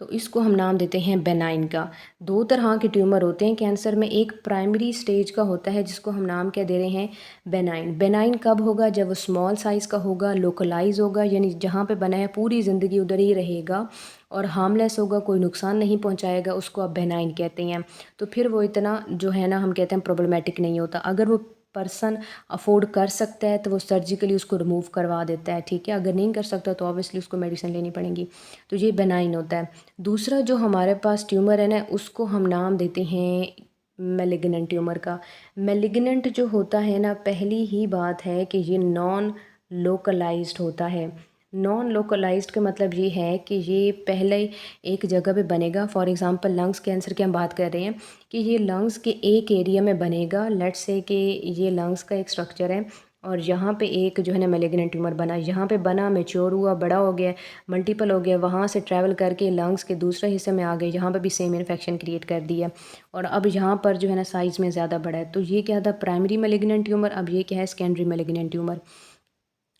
तो इसको हम नाम देते हैं बेनाइन का। दो तरह के ट्यूमर होते हैं कैंसर में। एक प्राइमरी स्टेज का होता है जिसको हम नाम क्या दे रहे हैं? बेनाइन। बेनाइन कब होगा? जब वो स्मॉल साइज़ का होगा, लोकलाइज होगा, यानी जहाँ पे बना है पूरी ज़िंदगी उधर ही रहेगा, और हार्मलेस होगा, कोई नुकसान नहीं पहुँचाएगा, उसको आप बेनाइन कहते हैं। तो फिर वो इतना जो है ना, हम कहते हैं प्रॉब्लमेटिक नहीं होता। अगर वो पर्सन अफोर्ड कर सकता है तो वो सर्जिकली उसको रिमूव करवा देता है, ठीक है। अगर नहीं कर सकता तो ऑब्वियसली उसको मेडिसिन लेनी पड़ेगी। तो ये बेनाइन होता है। दूसरा जो हमारे पास ट्यूमर है ना, उसको हम नाम देते हैं मेलिग्नेंट ट्यूमर का। मेलिग्नेंट जो होता है ना, पहली ही बात है कि ये नॉन लोकलाइज्ड होता है। नॉन लोकलाइज्ड का मतलब ये है कि ये पहले एक जगह पे बनेगा। फॉर एग्जांपल लंग्स कैंसर की हम बात कर रहे हैं कि ये लंग्स के एक एरिया में बनेगा। लेट्स से कि ये लंग्स का एक स्ट्रक्चर है और यहाँ पे एक जो है ना मेलिग्नेंट ट्यूमर बना, यहाँ पे बना, मैच्योर हुआ, बड़ा हो गया, मल्टीपल हो गया, वहाँ से ट्रैवल करके लंग्स के दूसरे हिस्से में आ गए, यहाँ पे भी सेम इन्फेक्शन क्रिएट कर दिया और अब यहाँ पर जो है ना साइज़ में ज़्यादा बड़ा है। तो ये क्या था? Primary malignant tumour. अब ये क्या है? Secondary malignant tumour.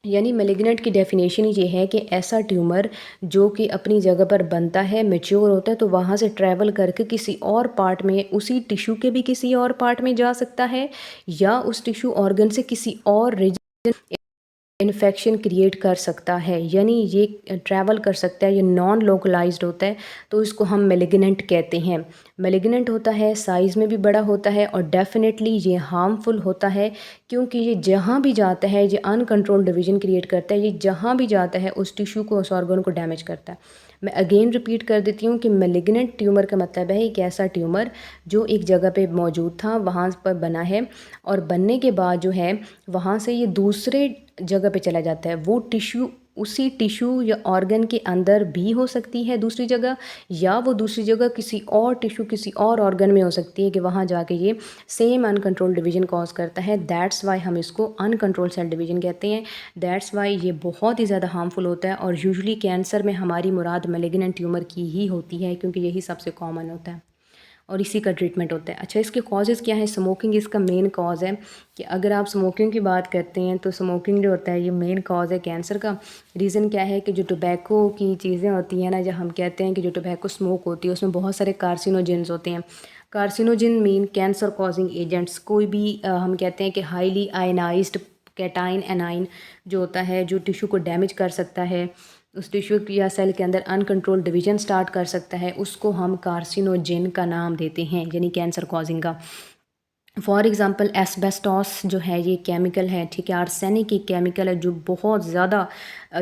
यानी मेलिग्नेंट की डेफिनेशन ये है कि ऐसा ट्यूमर जो कि अपनी जगह पर बनता है, मैच्योर होता है, तो वहाँ से ट्रैवल करके किसी और पार्ट में, उसी टिश्यू के भी किसी और पार्ट में जा सकता है, या उस टिश्यू ऑर्गन से किसी और रीजन इन्फेक्शन क्रिएट कर सकता है। यानी ये ट्रैवल कर सकता है, ये नॉन लोकलाइज्ड होता है, तो इसको हम मेलिग्नेंट कहते हैं। मेलिग्नेंट होता है, साइज़ में भी बड़ा होता है और डेफिनेटली ये हार्मफुल होता है, क्योंकि ये जहाँ भी जाता है ये अनकंट्रोल्ड डिवीजन क्रिएट करता है। ये जहाँ भी जाता है उस टिश्यू को, उस ऑर्गन को डैमेज करता है। मैं अगेन रिपीट कर देती हूँ कि मेलिग्नेंट ट्यूमर का मतलब है एक ऐसा ट्यूमर जो एक जगह पे मौजूद था, वहाँ पर बना है, और बनने के बाद जो है वहाँ से ये दूसरे जगह पे चला जाता है। वो टिश्यू, उसी टिश्यू या ऑर्गन के अंदर भी हो सकती है दूसरी जगह, या वो दूसरी जगह किसी और टिश्यू, किसी और ऑर्गन में हो सकती है कि वहाँ जाके ये सेम अनकंट्रोल डिवीजन कॉज करता है। दैट्स वाई हम इसको अनकंट्रोल सेल डिवीजन कहते हैं। दैट्स वाई ये बहुत ही ज़्यादा हार्मफुल होता है, और यूजुअली कैंसर में हमारी मुराद मेलिग्नेंट ट्यूमर की ही होती है, क्योंकि यही सबसे कॉमन होता है और इसी का ट्रीटमेंट होता है। अच्छा, इसके कॉजेज़ क्या है? स्मोकिंग इसका मेन कॉज है। कि अगर आप स्मोकिंग की बात करते हैं तो स्मोकिंग जो होता है ये मेन कॉज है कैंसर का। रीज़न क्या है? कि जो टोबैको की चीज़ें होती हैं ना, जब हम कहते हैं कि जो टोबैको स्मोक होती है उसमें बहुत सारे कार्सिनोजेंस होते हैं। कार्सिनोजिन मीन कैंसर कॉजिंग एजेंट्स। कोई भी हम कहते हैं कि हाईली आयनाइज्ड कैटाइन एनाइन जो होता है, जो टिश्यू को डैमेज कर सकता है, उस टिश्यू या सेल के अंदर अनकंट्रोल डिवीजन स्टार्ट कर सकता है, उसको हम कार्सिनोजेन का नाम देते हैं, यानी कैंसर कॉजिंग का। फॉर एग्ज़ाम्पल एस्बेस्टॉस जो है ये केमिकल है, ठीक है। आर्सेनिक एक केमिकल है जो बहुत ज़्यादा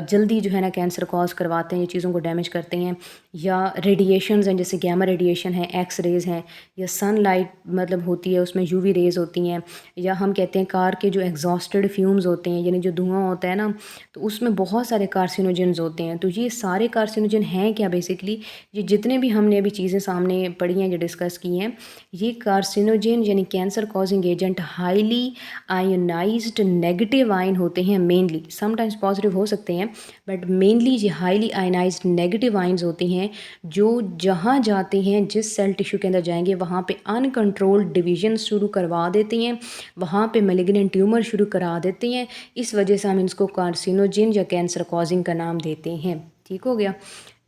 जल्दी जो है ना कैंसर कॉज करवाते हैं, ये चीज़ों को डैमेज करते हैं। या रेडिएशंस हैं, जैसे गैमा रेडिएशन है, एक्स रेज़ हैं, या सनलाइट मतलब होती है उसमें यूवी रेज़ होती हैं, या हम कहते हैं कार के जो एग्जॉस्टेड फ्यूम्स होते हैं, यानी जो धुआं होता है ना, तो उसमें बहुत सारे कार्सिनोजेंस होते हैं। तो ये सारे कार्सिनोजन हैं क्या? बेसिकली ये जितने भी हमने अभी चीज़ें सामने पढ़ी हैं, जो डिस्कस की हैं, ये कार्सिनोजेन यानी cancer causing agent highly ionised negative ion होते हैं मेनली। समटाइम्स पॉजिटिव हो सकते हैं, बट मेनली ये हाईली आयनाइज्ड नेगेटिव आयन्स होते हैं, जो जहाँ जाते हैं, जिस सेल टिश्यू के अंदर जाएंगे, वहाँ पे अनकंट्रोल्ड डिवीजन शुरू करवा देते हैं, वहाँ पे मेलिग्नेंट ट्यूमर शुरू करा देते हैं। इस वजह से हम इसको कार्सिनोजेन या कैंसर कॉजिंग का नाम देते हैं। ठीक हो गया।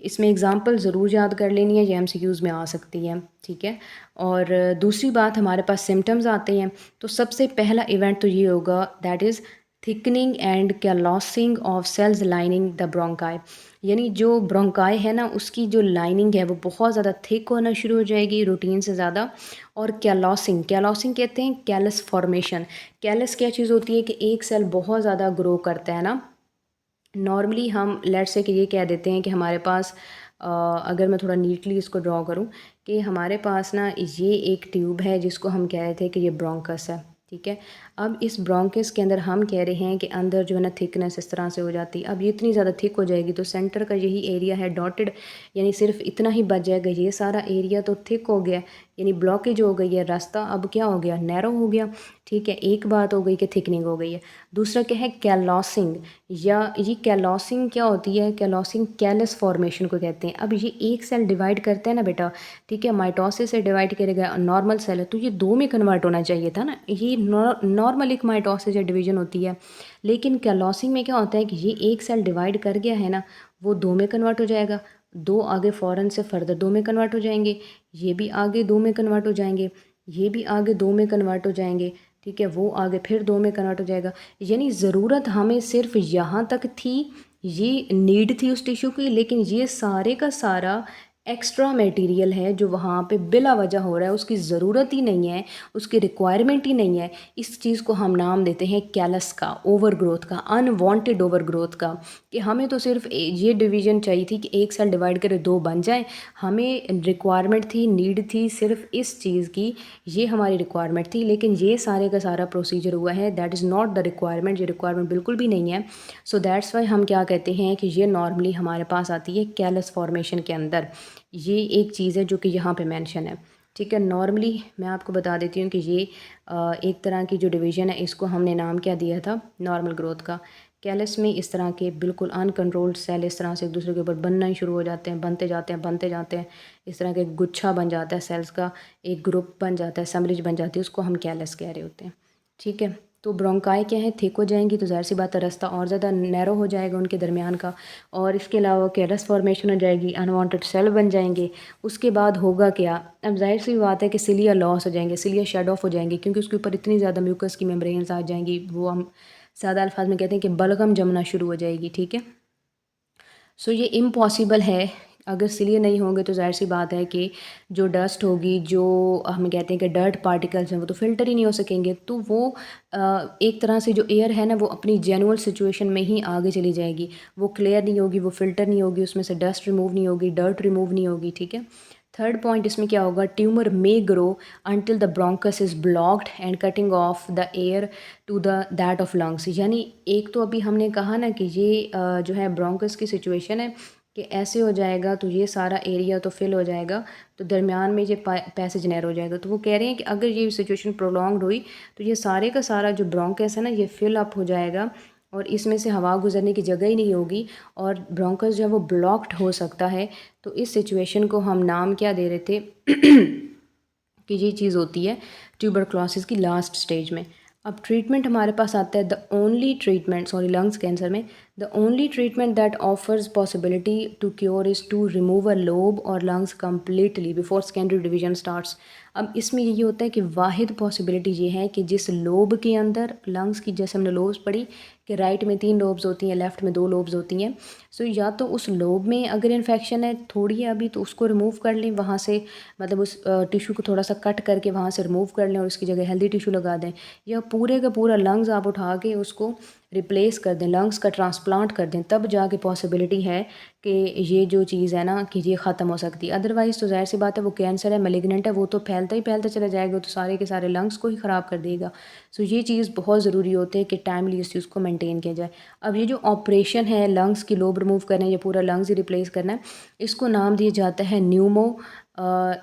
इसमें एग्जांपल ज़रूर याद कर लेनी है, ये एमसीक्यूज़ में आ सकती है, ठीक है। और दूसरी बात, हमारे पास सिम्टम्स आते हैं, तो सबसे पहला इवेंट तो ये होगा, that is thickening and callousing of cells lining the bronchi, यानी जो ब्रोंकाई है ना उसकी जो लाइनिंग है वो बहुत ज़्यादा थिक होना शुरू हो जाएगी रूटीन से ज़्यादा। और कैलॉसिंग, कैलॉसिंग कहते हैं कैलस फॉर्मेशन। कैलस क्या चीज़ होती है कि एक सेल बहुत ज़्यादा ग्रो करता है ना। नॉर्मली हम लेट्स से कि ये कह देते हैं कि हमारे पास अगर मैं थोड़ा नीटली इसको ड्रॉ करूँ कि हमारे पास ना ये एक ट्यूब है जिसको हम कह रहे थे कि ये ब्रोंकस है, ठीक है। अब इस ब्रोंकस के अंदर हम कह रहे हैं कि अंदर जो है ना थिकनेस इस तरह से हो जाती है। अब ये इतनी ज़्यादा थिक हो जाएगी तो सेंटर का यही एरिया है डॉटेड, यानी सिर्फ इतना ही बच जाएगा। ये सारा एरिया तो थिक हो गया, यानी ब्लॉकेज हो गई है, रास्ता अब क्या हो गया, नैरो हो गया, ठीक है। एक बात हो गई कि थिकनिंग हो गई है। दूसरा क्या है, कैलॉसिंग, या ये कैलॉसिंग क्या होती है, कैलॉसिंग कैलस फॉर्मेशन को कहते हैं। अब ये एक सेल डिवाइड करते हैं ना बेटा, ठीक है, माइटोसिस से डिवाइड करेगा, नॉर्मल सेल है तो ये दो में कन्वर्ट होना चाहिए था ना। ये नॉर्मल एक माइटोसिस या डिवीजन होती है, लेकिन कैलॉसिंग में क्या होता है कि ये एक सेल डिवाइड कर गया है ना, वो दो में कन्वर्ट हो जाएगा, दो आगे फ़ौरन से फर्दर दो में कन्वर्ट हो जाएंगे, ये भी आगे दो में कन्वर्ट हो जाएंगे, ये भी आगे दो में कन्वर्ट हो जाएंगे, ठीक है, वो आगे फिर दो में कन्वर्ट हो जाएगा। यानी ज़रूरत हमें सिर्फ यहाँ तक थी, ये नीड थी उस टिश्यू की, लेकिन ये सारे का सारा एक्स्ट्रा मटेरियल है जो वहाँ पे बिला वजह हो रहा है, उसकी ज़रूरत ही नहीं है, उसकी रिक्वायरमेंट ही नहीं है। इस चीज़ को हम नाम देते हैं कैलस का, ओवर ग्रोथ का, अनवांटेड ओवर ग्रोथ का, कि हमें तो सिर्फ ये डिवीज़न चाहिए थी कि एक सेल डिवाइड करे दो बन जाए, हमें रिक्वायरमेंट थी, नीड थी सिर्फ इस चीज़ की, ये हमारी रिक्वायरमेंट थी। लेकिन ये सारे का सारा प्रोसीजर हुआ है, that is not the requirement, ये रिक्वायरमेंट बिल्कुल भी नहीं है। सो दैट्स वाई हम क्या कहते हैं कि ये नॉर्मली हमारे पास आती है कैलस फॉर्मेशन के अंदर। ये एक चीज़ है जो कि यहाँ पे मेंशन है, ठीक है। नॉर्मली मैं आपको बता देती हूँ कि ये एक तरह की जो डिवीज़न है इसको हमने नाम क्या दिया था, नॉर्मल ग्रोथ का। कैलस में इस तरह के बिल्कुल अनकंट्रोल्ड सेल इस तरह से एक दूसरे के ऊपर बनना ही शुरू हो जाते हैं, बनते जाते हैं, बनते जाते हैं, इस तरह के गुच्छा बन जाता है सेल्स का, एक ग्रुप बन जाता है, असम्बलीज बन जाती है, उसको हम कैलस कह रहे होते हैं, ठीक है। तो ब्रोंकाई क्या है, थिक हो जाएंगी तो ज़ाहिर सी बात है रास्ता और ज़्यादा नैरो हो जाएगा उनके दरमियान का, और इसके अलावा कैलस फॉर्मेशन हो जाएगी, अनवांटेड सेल बन जाएंगे। उसके बाद होगा क्या, अब जाहिर सी बात है कि सिलिया लॉस हो जाएंगे, सिलिया शेड ऑफ हो जाएंगे, क्योंकि उसके ऊपर इतनी ज़्यादा म्यूकस की मेम्ब्रेन्स आ जाएंगी, वो हम सादा अल्फाज में कहते हैं कि बलगम जमना शुरू हो जाएगी, ठीक है। सो ये इम्पॉसिबल है, अगर सिलिए नहीं होंगे तो जाहिर सी बात है कि जो डस्ट होगी, जो हम कहते हैं कि डर्ट पार्टिकल्स हैं, वो तो फिल्टर ही नहीं हो सकेंगे, तो वो एक तरह से जो एयर है ना वो अपनी जेनुअल सिचुएशन में ही आगे चली जाएगी, वो क्लियर नहीं होगी, वो फिल्टर नहीं होगी, उसमें से डस्ट रिमूव नहीं होगी, डर्ट रिमूव नहीं होगी, ठीक है। थर्ड पॉइंट इसमें क्या होगा, tumour may grow until the bronchus is blocked and cutting off the air to the that of lungs. यानी एक तो अभी हमने कहा ना कि ये जो है ब्रोंकस की सिचुएशन है कि ऐसे हो जाएगा तो ये सारा एरिया तो फिल हो जाएगा, तो दरमियान में ये पैसेज नैरो हो जाएगा। तो वो कह रहे हैं कि अगर ये सिचुएशन प्रोलॉन्ग्ड हुई तो ये सारे का सारा जो ब्रोंकस है ना ये फिल अप हो जाएगा, और इसमें से हवा गुजरने की जगह ही नहीं होगी, और ब्रोंकस जो है वो ब्लॉक्ड हो सकता है। तो इस सिचुएशन को हम नाम क्या दे रहे थे कि ये चीज़ होती है ट्यूबरक्लोसिस की लास्ट स्टेज में। अब ट्रीटमेंट हमारे पास आता है, the only treatment, sorry lungs cancer में the only treatment that offers possibility to cure is to remove a lobe or lungs completely before secondary division starts. अब इसमें यही होता है कि वाहिद पॉसिबिलिटी ये है कि जिस लोब के अंदर लंग्स की, जैसे हमने लोब्स पढ़ी कि राइट में 3 लोब्स होती हैं, लेफ़्ट में 2 लोब्स होती हैं, सो या तो उस लोब में अगर इन्फेक्शन है थोड़ी है अभी तो उसको रिमूव कर लें वहाँ से, मतलब उस टिश्यू को थोड़ा सा कट करके वहाँ से रिमूव कर लें और उसकी जगह हेल्दी टिश्यू लगा दें, या पूरे का पूरा लंग्स आप उठा के उसको रिप्लेस कर दें, लंग्स का ट्रांसप्लांट कर दें, तब जाके पॉसिबिलिटी है कि ये जो चीज़ है ना कि ये ख़त्म हो सकती है। अदरवाइज़ तो ज़ाहिर सी बात है वो कैंसर है, मैलिग्नेंट है, वो तो फैलता ही फैलता चला जाएगा, तो सारे के सारे लंग्स को ही ख़राब कर देगा। सो ये चीज़ बहुत ज़रूरी होती है कि टाइमली इस चीज़ को मेंटेन किया जाए। अब ये जो ऑपरेशन है लंग्स की लोब रिमूव करना है या पूरा लंग्स ही रिप्लेस करना है, इसको नाम दिया जाता है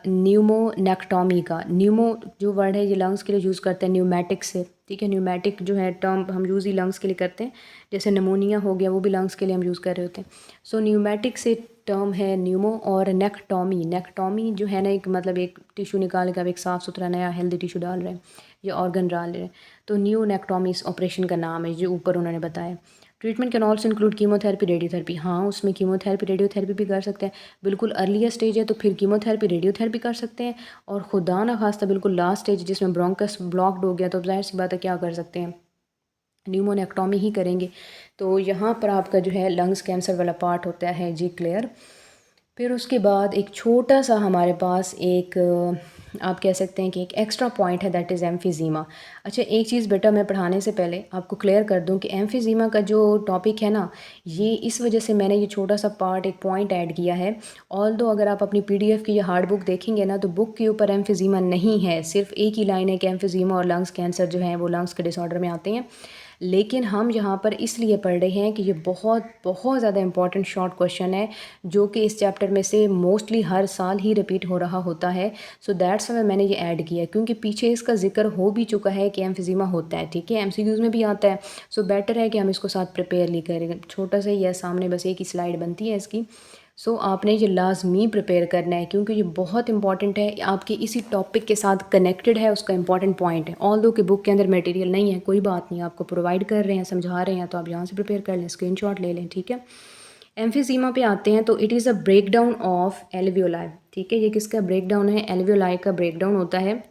न्यूमोनेक्टॉमी का। न्यूमो जो वर्ड है ये लंग्स के लिए यूज़ करते हैं न्यूमैटिक से, ठीक है। न्यूमैटिक जो है टर्म हम यूज़ ही लंग्स के लिए करते हैं, जैसे नमोनिया हो गया वो भी लंग्स के लिए हम यूज़ कर रहे होते हैं। सो न्यूमैटिक से टर्म है न्यूमो, और नेक्टॉमी, नेक्टॉमी जो है ना एक मतलब एक टिश्यू निकाल के आप एक साफ़ सुथरा नया हेल्दी टिश्यू डाल रहे हैं या ऑर्गन डाल रहे हैं, तो न्यू नेक्टॉमी इस ऑपरेशन का नाम है जो ऊपर उन्होंने बताया। Treatment can also include chemotherapy, radiotherapy. हाँ, उसमें कीमोथेरेपी रेडियोथेरेपी भी कर सकते हैं, बिल्कुल अर्लीस्ट स्टेज है तो फिर कीमोथेरेपी रेडियोथेरेपी कर सकते हैं, और खुदा ना खास्ता बिल्कुल लास्ट स्टेज जिसमें ब्रोंकस ब्लॉक्ड हो गया तो जाहिर सी बात है क्या कर सकते हैं, न्यूमोनेक्टोमी ही करेंगे। तो यहाँ पर आपका जो है लंग्स कैंसर वाला पार्ट होता है जी क्लियर। फिर उसके बाद एक छोटा सा हमारे पास एक आप कह सकते हैं कि एक एक्स्ट्रा पॉइंट है, दैट इज़ एम्फीज़ीमा। अच्छा, एक चीज़ बेटा मैं पढ़ाने से पहले आपको क्लियर कर दूं कि एम्फीज़ीमा का जो टॉपिक है ना, ये इस वजह से मैंने ये छोटा सा पार्ट एक पॉइंट ऐड किया है। ऑल्दो अगर आप अपनी पीडीएफ की ये हार्ड बुक देखेंगे ना, तो बुक के ऊपर एम्फीज़ीमा नहीं है, सिर्फ एक ही लाइन है कि एम्फीज़ीमा और लंग्स कैंसर जो है वो लंग्स के डिसऑर्डर में आते हैं। लेकिन हम यहाँ पर इसलिए पढ़ रहे हैं कि ये बहुत बहुत ज़्यादा इंपॉर्टेंट शॉर्ट क्वेश्चन है, जो कि इस चैप्टर में से मोस्टली हर साल ही रिपीट हो रहा होता है। सो दैट्स वाई मैंने ये ऐड किया, क्योंकि पीछे इसका जिक्र हो भी चुका है कि एम्फीज़ीमा होता है, ठीक है, एमसीक्यूज़ में भी आता है। सो बेटर है कि हम इसको साथ प्रिपेयर नहीं करें। छोटा सा ही है, सामने बस एक ही स्लाइड बनती है इसकी। सो आपने ये लाजमी प्रिपेयर करना है, क्योंकि ये बहुत इंपॉर्टेंट है, आपके इसी टॉपिक के साथ कनेक्टेड है, उसका इंपॉर्टेंट पॉइंट है। ऑल दो कि बुक के अंदर मटेरियल नहीं है, कोई बात नहीं, आपको प्रोवाइड कर रहे हैं, समझा रहे हैं, तो आप यहाँ से प्रिपेयर कर लें, स्क्रीनशॉट ले लें, ठीक है। एम्फीज़ीमा पे आते हैं, तो it is a breakdown of alveoli, ठीक है। ये किसका ब्रेक डाउन है? एल्वियोलाई का ब्रेक डाउन होता है।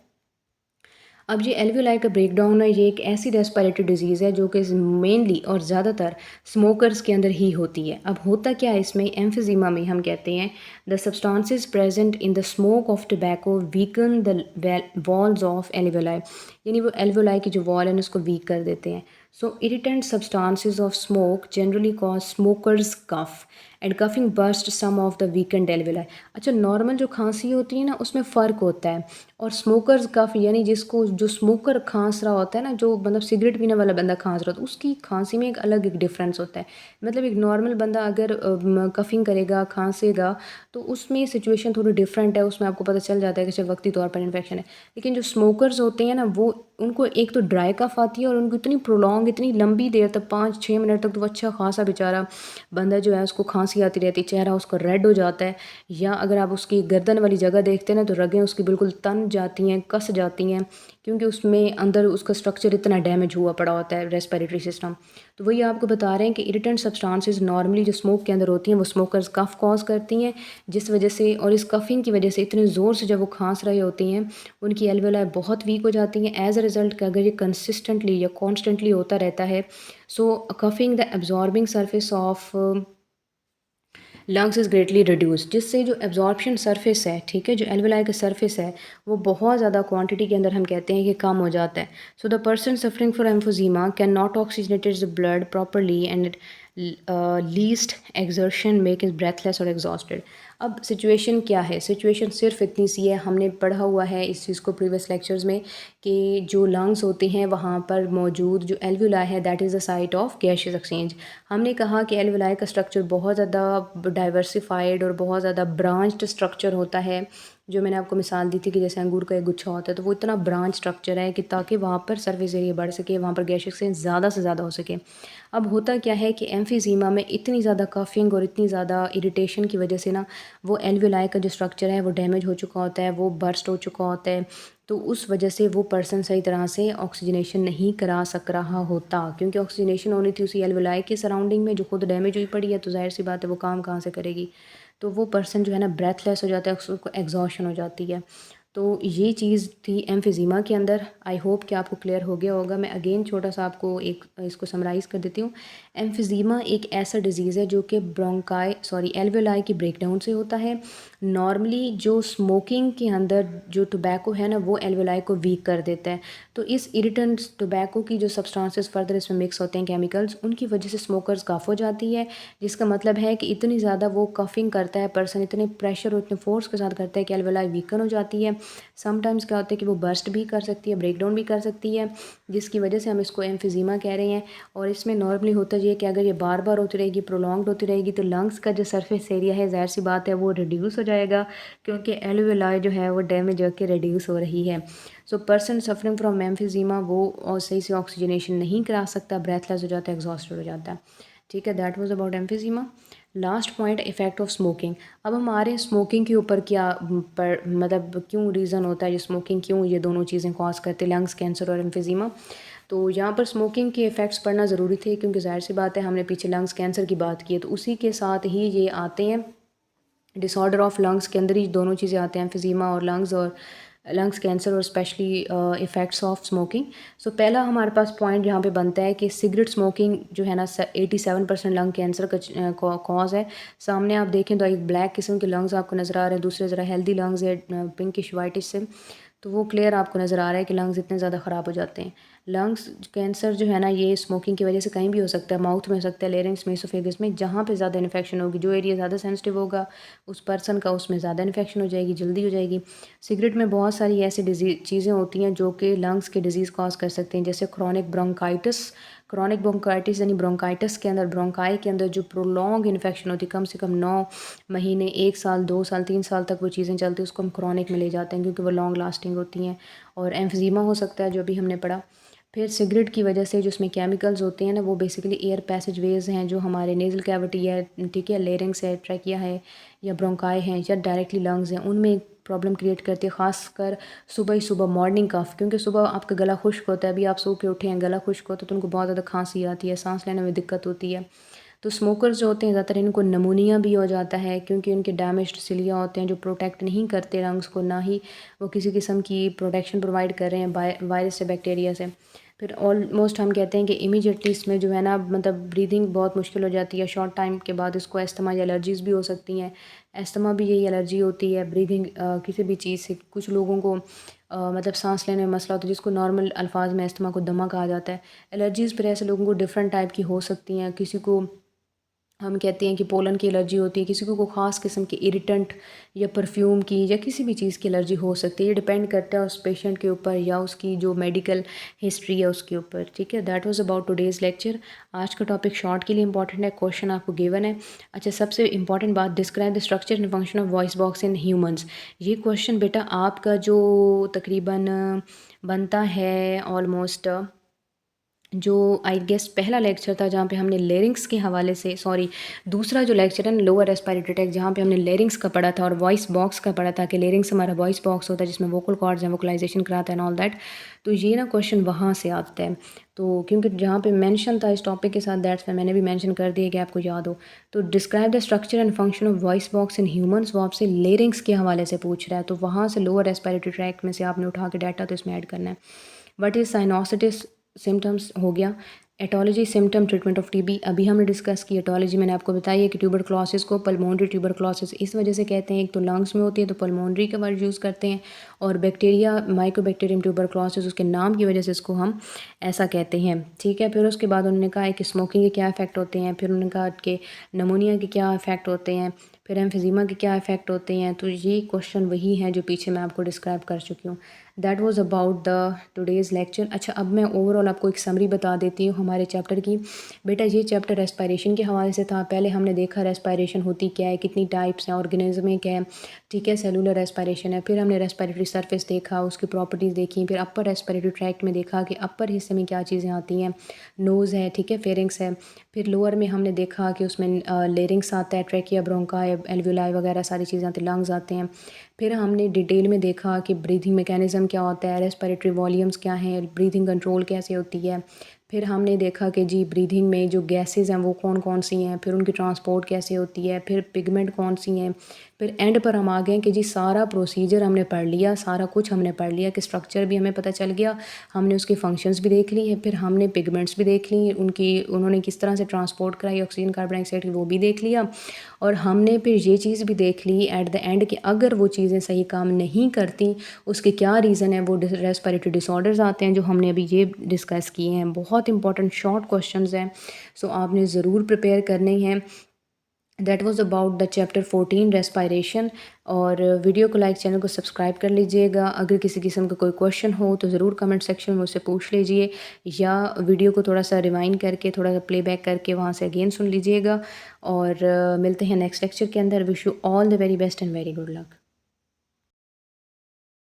अब ये एल्वियोलाई का ब्रेकडाउन है, ये एक ऐसी रेस्पिरेटरी डिजीज़ है जो कि मेनली और ज़्यादातर स्मोकर्स के अंदर ही होती है। अब होता क्या है इसमें, एम्फीज़ीमा में हम कहते हैं the substances present in the smoke of tobacco weaken the walls of alveoli, यानी वो एल्वियोलाई की जो वॉल है उसको वीक कर देते हैं। So irritant substances of smoke generally cause smokers cough and coughing burst some of the weakened alveoli. अच्छा, नॉर्मल जो खांसी होती है ना, उसमें फ़र्क होता है, और स्मोकर्स कफ यानी जिसको जो स्मोकर खांस रहा होता है ना, जो मतलब सिगरेट पीने वाला बंदा खांस रहा होता है, उसकी खांसी में एक अलग एक डिफरेंस होता है। मतलब एक नॉर्मल बंदा अगर कफिंग करेगा, खांसेगा, तो उसमें सिचुएशन थोड़ी डिफरेंट है, उसमें आपको पता चल जाता है कि सिर्फ वक्ती तौर पर इन्फेक्शन है। लेकिन जो स्मोकर्स होते हैं ना, वो उनको एक तो ड्राई कफ आती है, और उनको इतनी प्रोलॉन्ग, इतनी लंबी देर तक 5-6 मिनट तक तो वो अच्छा खासा बेचारा बंदा जो है उसको खांसी आती रहती है, चेहरा उसका रेड हो जाता है, या अगर आप उसकी गर्दन वाली जगह देखते हैं ना, तो रगें उसकी बिल्कुल तन जाती हैं, कस जाती हैं, क्योंकि उसमें अंदर उसका स्ट्रक्चर इतना डैमेज हुआ पड़ा होता है, रेस्पिरेटरी सिस्टम। तो वही आपको बता रहे हैं कि इरिटेंट सब्सटेंसेस नॉर्मली जो स्मोक के अंदर होती हैं, वो स्मोकर्स कफ कॉज करती हैं, जिस वजह से, और इस कफिंग की वजह से इतने ज़ोर से जब वो खांस रहे होती हैं, उनकी एल्वियोलाई बहुत वीक हो जाती हैं। एज अ रिज़ल्ट कि अगर ये कंसिस्टेंटली या कॉन्स्टेंटली होता रहता है, so coughing the absorbing surface of lungs is greatly reduce, जिससे जो एब्जॉर्प्शन सरफेस है, ठीक है, जो एल्वियोलाई का सरफेस है, वो बहुत ज़्यादा क्वांटिटी के अंदर हम कहते हैं कि कम हो जाता है। So the person suffering from emphysema can not oxygenate the blood properly and least exertion make is breathless और एग्जॉस्टेड। अब सिचुएशन क्या है? सिचुएशन सिर्फ इतनी सी है, हमने पढ़ा हुआ है इस चीज़ को प्रीवियस लेक्चर्स में, कि जो लंग्स होते हैं वहाँ पर मौजूद जो एल्वियोलाई है, that is the site of gaseous exchange. हमने कहा कि एल्वियोलाई का स्ट्रक्चर बहुत ज़्यादा डाइवर्सिफाइड और बहुत ज़्यादा ब्रांच्ड स्ट्रक्चर होता है, जो मैंने आपको मिसाल दी थी कि जैसे अंगूर का एक गुच्छा होता है, तो वो इतना ब्रांच स्ट्रक्चर है कि ताकि वहाँ पर सर्फेस एरिया बढ़ सके, वहाँ पर गैसियस एक्सचेंज ज़्यादा से ज़्यादा हो सके। अब होता क्या है कि एम्फीज़ीमा में इतनी ज़्यादा कफिंग और इतनी ज़्यादा इरिटेशन की वजह से ना, वो एल्वियोलाई का जो स्ट्रक्चर है वो डैमेज हो चुका होता है, वो बर्स्ट हो चुका होता है, तो उस वजह से वो पर्सन सही तरह से ऑक्सीजनेशन नहीं करा सक रहा होता, क्योंकि ऑक्सीजनेशन होनी थी उसी एल्वियोलाई के सराउंडिंग में, जो खुद डैमेज हुई पड़ी है, तो जाहिर सी बात है वो काम कहाँ से करेगी। तो वो पर्सन जो है ना ब्रेथलेस हो जाता है, उसको एग्जॉशन हो जाती है। तो ये चीज़ थी एम्फीज़ीमा के अंदर। आई होप कि आपको क्लियर हो गया होगा। मैं अगेन छोटा सा आपको एक इसको समराइज़ कर देती हूँ। एम्फीज़ीमा एक ऐसा डिज़ीज़ है जो कि एल्वियोलाई की ब्रेकडाउन से होता है। नॉर्मली जो स्मोकिंग के अंदर जो टोबैको है ना, वो एल्वियोलाई को वीक कर देता है। तो इस इरिटेंट टोबैको की जो सब्सटेंसेस फर्दर इसमें मिक्स होते हैं, केमिकल्स, उनकी वजह से स्मोकर्स कफ हो जाती है, जिसका मतलब है कि इतनी ज़्यादा वो कफिंग करता है पर्सन, इतने प्रेशर और इतने फोर्स के साथ करता है कि एल्वियोलाई वीकन हो जाती है। समटाइम्स क्या होता है कि वो बर्स्ट भी कर सकती है, ब्रेकडाउन भी कर सकती है, जिसकी वजह से हम इसको एम्फीज़ीमा कह रहे हैं। और इसमें नॉर्मली होता ये है कि अगर ये बार बार होती रहेगी, प्रोलॉन्ग्ड होती रहेगी, तो लंग्स का जो सरफेस एरिया है, ज़ाहिर सी बात है वो रिड्यूस हो जाएगा, क्योंकि एल्वियोलाई जो है वो डैमेज होकर रिड्यूस हो रही है। सो पर्सन सफरिंग फ्रॉम एम्फीज़ीमा वो और सही से ऑक्सीजनेशन नहीं करा सकता, ब्रेथलेस हो जाता है, एग्जॉस्टेड हो जाता है। ठीक है, that was about emphysema. Last point, effect of smoking. अब हमारे स्मोकिंग के ऊपर क्या मतलब क्यों रीज़न होता है, ये स्मोकिंग क्यों ये दोनों चीज़ें कॉज करते हैं, लंग्स कैंसर और एम्फीज़ीमा। तो यहाँ पर स्मोकिंग के इफ़ेक्ट्स पढ़ना ज़रूरी थे, क्योंकि ज़ाहिर सी बात है हमने पीछे लंग्स कैंसर की बात की है, तो उसी के साथ ही ये आते हैं। डिसऑर्डर ऑफ लंग्स के अंदर ही दोनों चीज़ें आते हैं, एम्फीज़ीमा और लंग्स, और लंग्स कैंसर और स्पेशली इफ़ेक्ट्स ऑफ स्मोकिंग। सो पहला हमारे पास पॉइंट यहाँ पे बनता है कि सिगरेट स्मोकिंग जो है ना 87% लंग कैंसर का कॉज है। सामने आप देखें तो एक ब्लैक किस्म के लंग्स आपको नज़र आ रहे हैं, दूसरे ज़रा हेल्दी लंग्स है पिंकिश वाइटिश से, तो वो क्लियर आपको नज़र आ रहा है कि लंग्स इतने ज़्यादा ख़राब हो जाते हैं। लंग्स कैंसर जो है ना ये स्मोकिंग की वजह से कहीं भी हो सकता है, माउथ में हो सकता है, लेरिंग्स में, इसोफेगस में, जहाँ पे ज़्यादा इन्फेक्शन होगी, जो एरिया ज़्यादा सेंसिटिव होगा उस पर्सन का, उसमें ज़्यादा इन्फेक्शन हो जाएगी, जल्दी हो जाएगी। सिगरेट में बहुत सारी ऐसी चीज़ें होती हैं जो कि लंग्स के डिजीज़ कॉज कर सकते हैं, जैसे क्रॉनिक ब्रोंकाइटिस यानी ब्रोंकाइटिस के अंदर, ब्रोंकाई के अंदर जो प्रोलॉन्ग इन्फेक्शन होती है, कम से कम 9 महीने, 1 साल, 2 साल, 3 साल तक वो चीज़ें चलती हैं, उसको हम क्रॉनिक में ले जाते हैं क्योंकि वो लॉन्ग लास्टिंग होती हैं। और एम्फीज़ीमा हो सकता है जो भी हमने पढ़ा। फिर सिगरेट की वजह से जो उसमें केमिकल्स होते हैं ना, वो बेसिकली एयर पैसेज वेज हैं जो हमारे नेज़ल कैविटी है, ठीक है, लेरिंग्स है, ट्रैकिया है या ब्रोंकाई हैं या डायरेक्टली लंग्स हैं, उनमें प्रॉब्लम क्रिएट करती है, ख़ासकर सुबह ही सुबह मॉर्निंग कफ, क्योंकि सुबह आपका गला खुश्क होता है, अभी आप सो के उठे हैं, गला खुश्क होता है तो उनको बहुत ज़्यादा खांसी आती है, सांस लेने में दिक्कत होती है। तो स्मोकर्स जो होते हैं ज़्यादातर इनको नमूनिया भी हो जाता है क्योंकि उनके डैमेज्ड सिलिया होते हैं जो प्रोटेक्ट नहीं करते लंग्स को, ना ही वो किसी किस्म की प्रोटेक्शन प्रोवाइड कर रहे हैं वायरस से, बैक्टीरिया से। फिर ऑलमोस्ट हम कहते हैं कि इमीडिएटली इसमें जो है ना मतलब ब्रीदिंग बहुत मुश्किल हो जाती है, शॉर्ट टाइम के बाद इसको अस्थमा या एलर्जीज़ भी हो सकती हैं। अस्थमा भी यही एलर्जी होती है ब्रीदिंग किसी भी चीज़ से। कुछ लोगों को मतलब सांस लेने में मसला होता है जिसको नॉर्मल अल्फाज में अस्थमा को दमा कहा जाता है। एलर्जीज़ फिर ऐसे लोगों को डिफरेंट टाइप की हो सकती हैं, किसी को हम कहते हैं कि पोलन की एलर्जी होती है, किसी को ख़ास किस्म के इरिटेंट या परफ्यूम की या किसी भी चीज़ की एलर्जी हो सकती है। ये डिपेंड करता है उस पेशेंट के ऊपर या उसकी जो मेडिकल हिस्ट्री है उसके ऊपर, ठीक है। That was about today's lecture. आज का टॉपिक शॉर्ट के लिए इंपॉर्टेंट है, क्वेश्चन आपको गिवन है। अच्छा, सबसे इंपॉर्टेंट बात, describe the structure and function of voice box in humans. ये क्वेश्चन बेटा आपका जो तकरीबन बनता है ऑलमोस्ट जो आई गेस पहला लेक्चर था जहाँ पे हमने लेरिंग्स के हवाले से, सॉरी दूसरा जो लेक्चर है ना लोअर रेस्पिरेटरी ट्रैक्ट, जहाँ पे हमने लेरिंग्स का पढ़ा था और वॉइस बॉक्स का पढ़ा था कि लेरिंग्स हमारा वॉइस बॉक्स होता है जिसमें वोकल कॉर्ड्स हैं, वोकलाइजेशन कराता है एंड ऑल दैट। तो ये ना क्वेश्चन वहाँ से आता है, तो क्योंकि जहाँ पे मेंशन था इस टॉपिक के साथ, दैट्स मैंने भी मेंशन कर दिया कि आपको याद हो। तो describe the structure and function of voice box in humans, वो आपसे लेरिंग्स के हवाले से पूछ रहा है, तो वहाँ से लोअर रेस्पिरेटरी ट्रैक्ट में से आपने उठा के डाटा तो इसमें ऐड करना है। व्हाट इज़ साइनोसिटिस सिम्टम्स हो गया। Aetiology symptom treatment of TB अभी हमने डिस्कस की। एटोलॉजी मैंने आपको बताई है कि ट्यूबरक्लोसिस को पल्मोनरी ट्यूबरक्लोसिस इस वजह से कहते हैं, एक तो लंग्स में होती है तो पल्मोनरी का वर्ड यूज़ करते हैं, और बैक्टीरिया माइकोबैक्टीरियम ट्यूबरक्लोसिस उसके नाम की वजह से इसको हम ऐसा कहते हैं, ठीक है। फिर उसके बाद उन्होंने कहा है कि स्मोकिंग के क्या इफ़ेक्ट होते हैं, फिर उन्होंने कहा कि नमूनिया के क्या इफ़ेक्ट होते हैं, फिर एम्फीज़ीमा के क्या इफ़ेक्ट होते हैं। तो ये क्वेश्चन वही है जो पीछे मैं आपको डिस्क्राइब कर चुकी हूँ। That was about the today's lecture. अच्छा, अब मैं ओवरऑल आपको एक समरी बता देती हूँ हमारे चैप्टर की। बेटा ये चैप्टर रेस्पिरेशन के हवाले से था। पहले हमने देखा रेस्पिरेशन होती क्या है, कितनी टाइप्स हैं, ऑर्गेनिज्म में क्या है, ठीक है, सेलुलर रेस्पिरेशन है। फिर हमने रेस्पिरेटरी सरफेस देखा, उसकी प्रॉपर्टीज़ देखी। फिर अपर रेस्पिरेटरी ट्रैक्ट में देखा कि अपर हिस्से में क्या चीज़ें आती हैं, नोज़ है, ठीक है, फेरिंग्स है। फिर लोअर में हमने देखा कि उसमें लेरिंग्स आता है, ट्रैकिया, ब्रोंकाई, एल्वियोलाई वगैरह सारी चीज़ें आती हैं, लंग्स आते हैं। फिर हमने डिटेल में देखा कि ब्रीथिंग मैकेनिज़्म क्या होता है, रेस्पिरेटरी वॉल्यूम्स क्या हैं, ब्रीथिंग कंट्रोल कैसे होती है। फिर हमने देखा कि जी ब्रीथिंग में जो गैसेस हैं वो कौन कौन सी हैं, फिर उनकी ट्रांसपोर्ट कैसे होती है, फिर पिगमेंट कौन सी हैं। फिर एंड पर हम आ गए कि जी सारा प्रोसीजर हमने पढ़ लिया, सारा कुछ हमने पढ़ लिया, कि स्ट्रक्चर भी हमें पता चल गया, हमने उसके फंक्शंस भी देख लिए, फिर हमने पिगमेंट्स भी देख ली, उन्होंने किस तरह से ट्रांसपोर्ट कराई ऑक्सीजन कार्बन डाइऑक्साइड, वो भी देख लिया। और हमने फिर ये चीज़ भी देख ली एट द एंड कि अगर वो चीज़ें सही काम नहीं करती उसके क्या रीज़न है, वो रेस्पिरेटरी डिसऑर्डर्स आते हैं जो हमने अभी ये डिस्कस किए हैं। बहुत इंपॉर्टेंट शॉर्ट क्वेश्चंस हैं, सो आपने ज़रूर प्रिपेयर करने हैं। That was about the chapter 14 respiration. और वीडियो को लाइक, चैनल को सब्सक्राइब कर लीजिएगा। अगर किसी किस्म का कोई क्वेश्चन हो तो ज़रूर कमेंट सेक्शन में मुझसे पूछ लीजिए, या वीडियो को थोड़ा सा रिवाइंड करके, थोड़ा सा प्लेबैक करके वहाँ से अगेन सुन लीजिएगा। और मिलते हैं नेक्स्ट लेक्चर के अंदर। Wish you all the very best and very good luck.